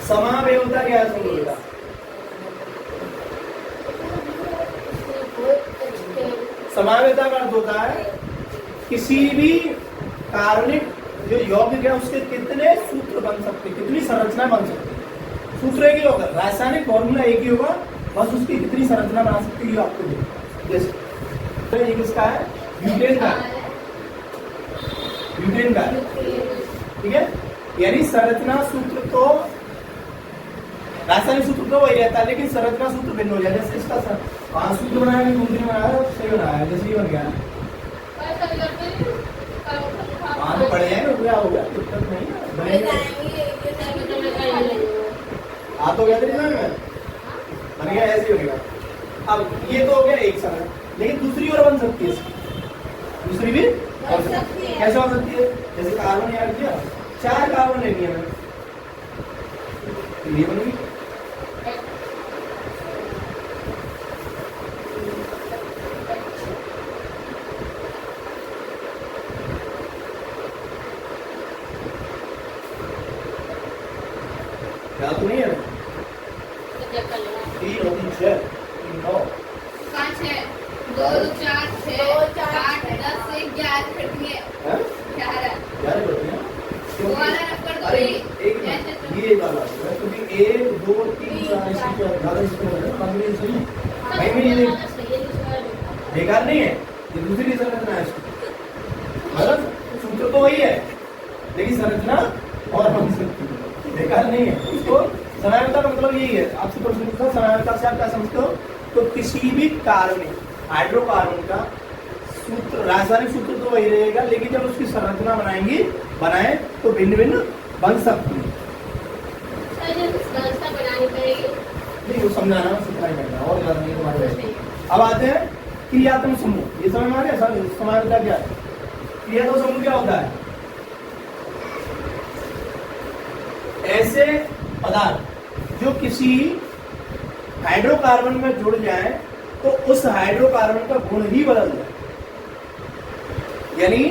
समावयवता क्या है सुनो बेटा? समावयवता का अर्थ होता है किसी भी कार्बनिक जो यौगिक है उसके कितने सूत्र बन सकते, कितनी संरचना बन सकती। सूत्र एक ही होगा, रासायनिक फॉर्मूला एक ही होगा, बस उसकी कितनी संरचना बना सकती है आपको देखो। जैसे तो ये किसका है? ब्यूटेन का, ब्यूटेन का, ठीक है। यानी संरचना सूत्र तो रासायनिक सूत्र तो वही रहता है, लेकिन संरचना सूत्र भिन्न हो जाए। जैसे इसका सूत्र बनाया, दूसरी बनाया, सही बनाया, जैसे ये बन गया। हाँ तो बढ़ जाएगा, क्या हो गया, दिक्कत नहीं हाँ तो गया में बन गया, ऐसे ही होगा। अब ये तो हो गया एक समय, लेकिन दूसरी और बन सकती है इसकी, दूसरी भी बन सकती है। कैसे बन सकती है? जैसे कार्बन याद किया, 4 कार्बन लेनी है हमें, ये बनेगी। क्या तो नहीं है? 3 और 3 6 3 9 5 है, 2 4 6 8 10 से 11 कटनी है। 11 यार करते हैं वो वाला नंबर अरे तो एक ये वाला है, क्योंकि 1 2 3 4 इसकी ज्यादा इसमें है ना, ये सही भाई में ये बेकार नहीं है, ये दूसरी संरचना है इसकी। मतलब सूत्र तो वही है, लेकिन संरचना और बन सकती है, बेकार नहीं है। इसको समावयवता का मतलब यही है। आपसे प्रश्न पूछा समावयवता से आप क्या समझते हो? तो किसी भी कार्बनिक हाइड्रोकार्बन का सूत्र, रासायनिक सूत्र तो वही रहेगा, लेकिन जब उसकी संरचना बनाए तो भिन्न भिन्न बन सकती है। नहीं वो समझाना सीखना ही पड़ेगा, और ज्यादा नहीं तुम्हारे। अब आते हैं क्रियात्मक समूह। ये समझ में आ गया समावयवता क्या है? क्रियात्मक समूह क्या होता है? ऐसे पदार्थ जो किसी हाइड्रोकार्बन में जुड़ जाए तो उस हाइड्रोकार्बन का गुण ही बदल जाए। यानी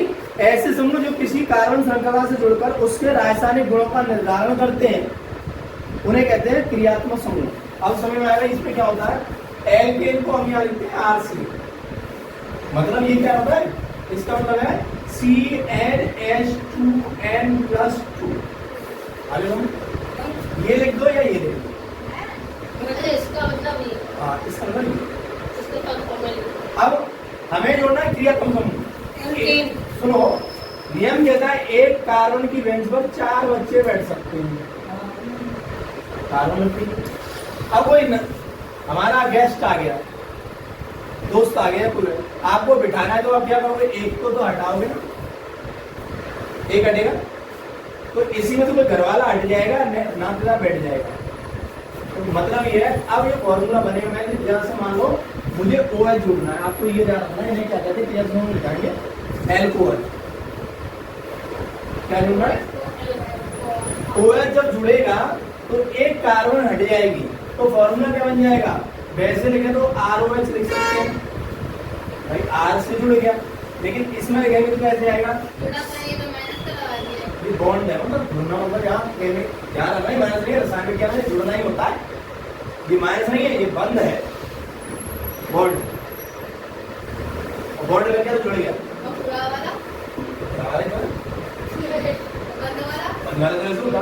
ऐसे समूह जो किसी कार्बन श्रृंखला से जुड़कर उसके रासायनिक गुणों का निर्धारण करते हैं उन्हें कहते हैं क्रियात्मक समूह। अब समझ में आएगा इसमें क्या होता है। एल्केन को हम यहाँ लिखते हैं आरसी, मतलब ये क्या होता है, इसका मतलब है CnH2n+2। आगे हम ये लिख दो या ये लिख दो, मतलब इसका मतलब ये, हाँ इसका मतलब ये। इसके कंफर्मली अब हमें जोड़ना है क्रियात्मक समूह। एल्केन। सुनो, नियम कहता है एक कार्बन की बेंच पर 4 बच्चे बैठ सकते हैं। कार्बन की अब कोई हमारा गेस्ट आ गया, दोस्त आ गया पूरे, आपको बिठाना है तो आप क्या करोगे, एक को तो हटाओगे ना, एक हटेगा तो इसी में तो कोई घर वाला हट जाएगा ना, तो बैठ जाएगा। तो मतलब ये है, अब ये फॉर्मूला बनेगा। मैं जरा से मान लो मुझे OH जोड़ना है, आपको ये ध्यान रखना है, इन्हें क्या कहते हैं, हम लिखाएंगे एल्कोहल। क्या जोड़ना है, OH जब जुड़ेगा तो एक कार्बन हट जाएगी, तो फॉर्मूला क्या बन जाएगा, वैसे लिखे तो ROH लिख सकते हैं, भाई R से जुड़ गया, लेकिन इसमें लिखेंगे तो कैसे आएगा, थोड़ा सा ये तो मैंने करवा दिया। ये बॉन्ड है, मतलब जुड़ना मतलब यहाँ ध्यान रखना है, माइनस नहीं है, रसायन विज्ञान में जुड़ना ही होता है, ये माइनस नहीं है, ये बंद है बॉन्ड, बॉन्ड लग गया तो जुड़ गया। और पूरा वाला बंद वाला बंगाल तो ऐसे होता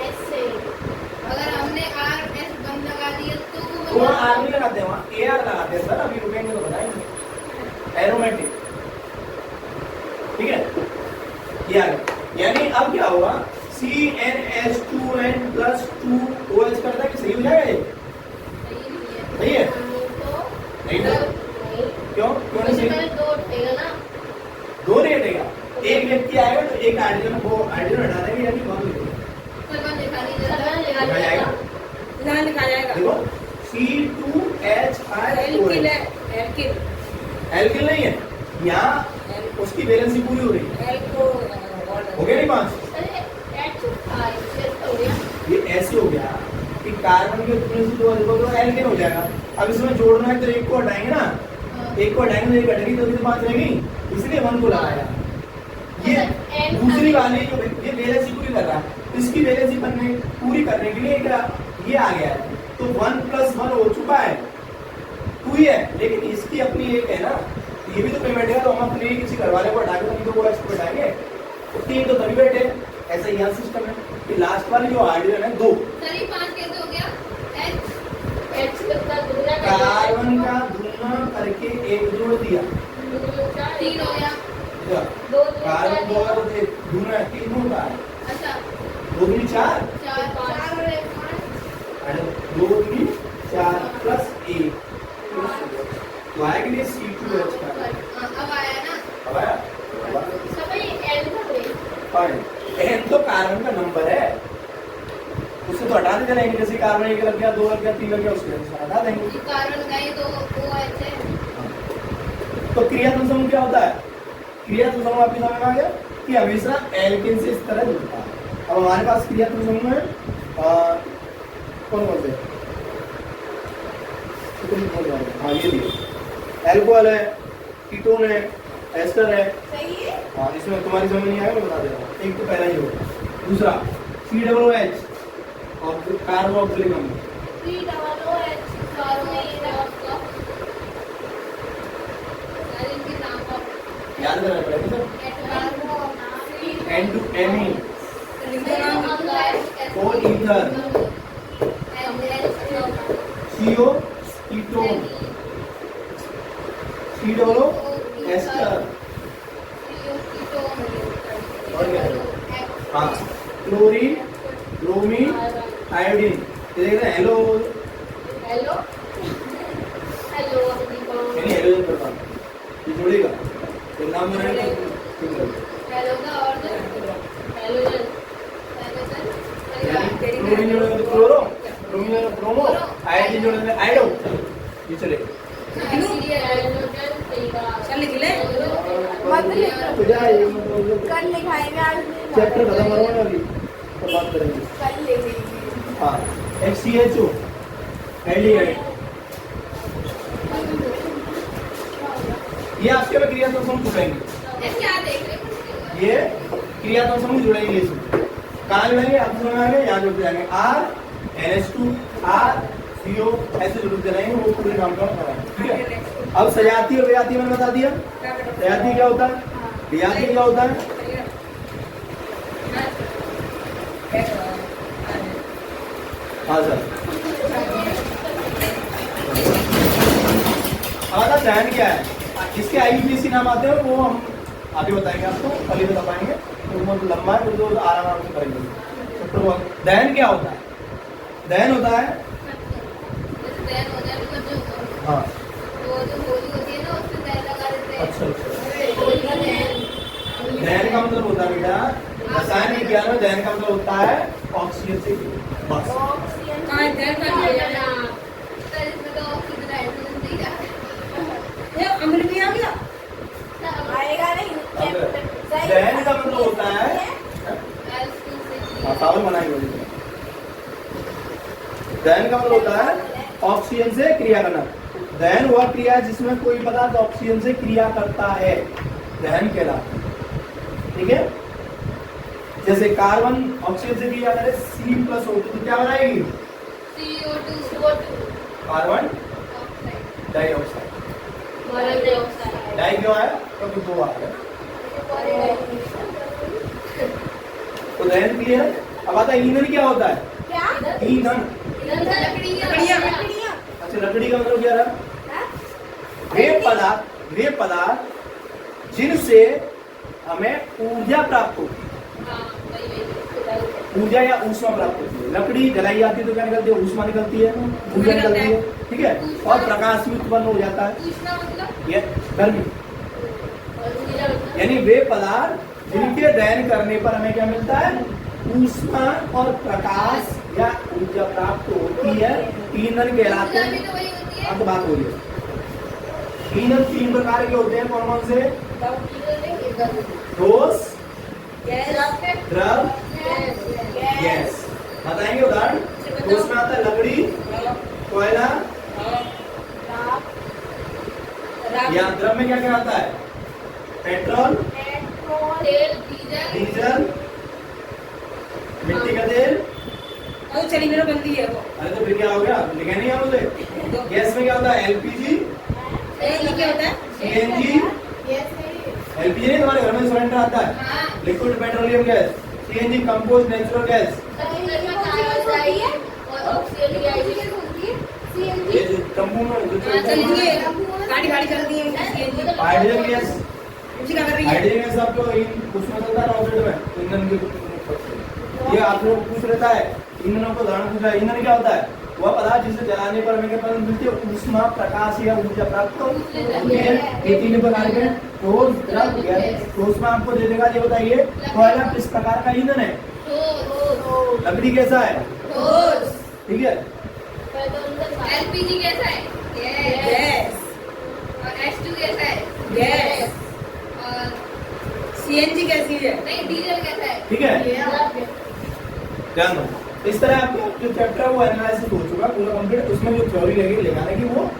ऐसे, अगर हमने RS बंद लगा दिया तो वहाँ आर नहीं लगाते हैं, वहाँ AR लगाते हैं सर, अभी रुकेंगे तो बताएंगे, एरोमेटिक, ठीक है। ये आ गया, यानी अब क्या होगा, CnH2n+2 OH करता है कि सही हो जाएगा ये, सही है? नहीं तो क्यों क्यों नहीं सही, दो उठेगा ना, दो नहीं हटेगा, एक व्यक्ति आएगा तो एक हाइड्रोजन को हाइड्रोजन हटा देंगे, यानी बंद हो जाएगा। सरवन लिखा लीजिए, लिखा जाएगा, ना लिखा जाएगा। देखो C2H5OH, एल्किन। एल्किल नहीं है, यहाँ उसकी वैलेंसी पूरी हो रही है, एल्को हो गया नहीं 5, ये ऐसे हो गया कि कार्बन के टुकड़े से 2 अधिक हो तो एल्केन हो जाएगा। अब इसमें जोड़ना है तो एक को हटाएंगे ना, एक को हटाएंगे तो एक हटेगी तो 5 रहेगी, इसलिए 1 को लगाया। ये दूसरी वाली जो ये वैलेंसी पूरी कर रहा है, इसकी वैलेंसी पूरी करने के लिए ये आ गया है, तो 1+1 हो चुका है, 2 ही है, लेकिन इसकी अपनी एक है ना, ये भी तो पेमेंट है, तो हम अपने किसी घर वाले को हटाएंगे तभी तो वो इसको हटाएंगे, तो 3 तो तभी बैठे। ऐसा यहाँ सिस्टम है कि लास्ट वाली जो हाइड्रोजन है 2, सर ये 5 कैसे हो गया, कार्बन का दुगना करके एक जोड़ दिया, 3 हो गया, कार्बन 2 अगर दुगना 3 होता है, अच्छा 2 दूनी 4, 4 और 5, 2 दूनी 4 प्लस 1 तो आया कि नहीं C2H का, अब आया ना, अब आया सब ये L का हुई, फाइन। n तो कार्बन का नंबर है, उससे तो हटा देते रहेंगे, जैसे कार्बन 1 लग गया, 2 लग गया, 3 लग गया, उसके अनुसार हटा देंगे। ये कार्बन का ही तो OH है। तो क्रियात्मक समूह क्या होता है, क्रियात्मक समूह आपकी समझ में आ गया कि हमेशा एल्केन से इस तरह जुड़ता है। अब हमारे पास क्रियात्मक समूह है कौन कौन से, हाँ ये भी एल्कोहल है, कीटोन है, एस्टर है, सही है, हाँ इसमें तुम्हारी समझ नहीं आएगा मैं बता दे रहा हूँ। एक तो पहला ही होगा, दूसरा COOH और कार्बोक्सिलिक अम्ल, COOH कार्बोनिल आपका इनके नाम का याद करना पड़ेगा सर, N2Me और ether, CO ketone, COO ester, और क्या है? हाँ क्लोरीन, ब्रोमीन, आयोडीन, ये देख रहे हैं हेलो, हेलो हेलो यानी हेलोजन करता हूँ, ये जोड़ेगा तो नाम बनाएगा हेलो का और हेलोजन यानी क्लोरीन जोड़ेगा तो क्लोरो, ब्रोमीन जोड़ेगा तो ब्रोमो, आयोडीन जोड़ेगा तो आयोडो, ये चलेगा। चल लिख ले। तो जा ये मतलब कल लिखाएंगे, आज नहीं चैप्टर खत्म करूँगा अभी तो बात करेंगे। कल ले लीजिए। हाँ HCHO एल्डिहाइड, ये आपके में क्रियात्मक समूह जुड़ेंगे, ये क्या देख रहे हो? ये क्रियात्मक समूह जुड़ेंगे इसमें। कहाँ जुड़ेंगे? आप समझ में आ गए, यहाँ जुड़ते जाएंगे। R NH2 R CO ऐसे जुड़ते जाएंगे, वो पूरे नाम का कराएंगे, ठीक है। अब सजातीय और विजातीय मैंने बता दिया। सजातीय क्या होता है, विजातीय क्या होता है? हाँ सर। हमारा ध्यान क्या है, इसके IUPAC नाम आते हैं, वो हम आगे बताएंगे आपको, कल ही बता पाएंगे, तो बहुत लंबा है, तो आराम से करेंगे। तो दहन क्या होता है? दहन होता है, जैसे दहन होता है तो जो हाँ वो जो होली होती है ना उसमें दहन लगा देते हैं। अच्छा अच्छा। होली का दहन। दहन का मतलब होता है बेटा, रसायन विज्ञान में दहन का मतलब होता है ऑक्सीजन से, बस। कहाँ है दहन का क्या है? सर इसमें तो ऑक्सीजन हाइड्रोजन नहीं जा रहा ये अमृत भी आ गया। है। आएगा नहीं। दहन का मतलब होता है, हाँ पावर बनाएंगे। दहन का मतलब होता है ऑक्सीजन से क्रिया करना। दहन वह क्रिया है जिसमें कोई पदार्थ ऑक्सीजन से क्रिया करता है, दहन कहलाता है, ठीक है। जैसे कार्बन ऑक्सीजन से क्रिया करे C+O2 तो क्या बनाएगी? CO2 carbon dioxide. डाई क्यों आया? क्योंकि दो आ गए, तो दहन क्रिया। अब आता है ईंधन क्या होता है? ईंधन, अच्छा लकड़ी का मतलब क्या रहा? वे पदार्थ जिनसे हमें ऊर्जा प्राप्त होती है, ऊर्जा या ऊष्मा प्राप्त होती है। लकड़ी जलाई जाती है तो क्या निकलती है? ऊष्मा निकलती है, ऊर्जा निकलती है, ठीक है। और प्रकाश भी उत्पन्न हो जाता है, ये गर्मी। यानी वे पदार्थ जिनके दहन करने पर हमें क्या मिलता है? ऊष्मा और प्रकाश या ऊर्जा प्राप्त होती है, ईंधन कहलाते हैं। अब तो बात हो रही है। ईंधन 3 प्रकार के होते हैं, कौन कौन से? ठोस, द्रव, गैस। बताएंगे उदाहरण। ठोस में आता है लकड़ी, कोयला, या द्रव में क्या क्या आता है? पेट्रोल, डीजल, मिट्टी का तेल। तो चली मेरा बंदी है वो। अरे तो फिर क्या हो गया? लिखा नहीं है मुझे। गैस में क्या होता है? LPG, ये क्या होता है? CNG। LPG नहीं, तुम्हारे घर में सिलेंडर आता है, liquid petroleum gas. CNG compost natural gas. ये जो तंबू में जो चलता चल रही है, है गाड़ी चलती है। Hydrogen gas. उसी का कर रही है। हाइड्रोजन गैस आपको उसमें चलता है रॉकेट में, ईंधन के। ये आप लोग पूछ लेता है, ईंधनों को उदाहरण पूछा है। ईंधन क्या होता है? वह पदार्थ जिसे जलाने पर हमें क्या पदार्थ मिलती है? ऊष्मा, प्रकाश या ऊर्जा प्राप्त होती है। ये 3 प्रकार के ठोस, द्रव, गैस। ठोस में आपको दे देगा, ये बताइए कोयला किस प्रकार का ईंधन है? लकड़ी कैसा है? ठीक है। LPG कैसा है? गैस, और H2 कैसा है? गैस, और CNG कैसी है? नहीं डीजल कैसा है? ठीक है, ध्यान दो। इस तरह आपका जो चैप्टर है वो एनालिसिस हो चुका पूरा कंप्लीट। उसमें जो थ्योरी लगेगी लगाने की वो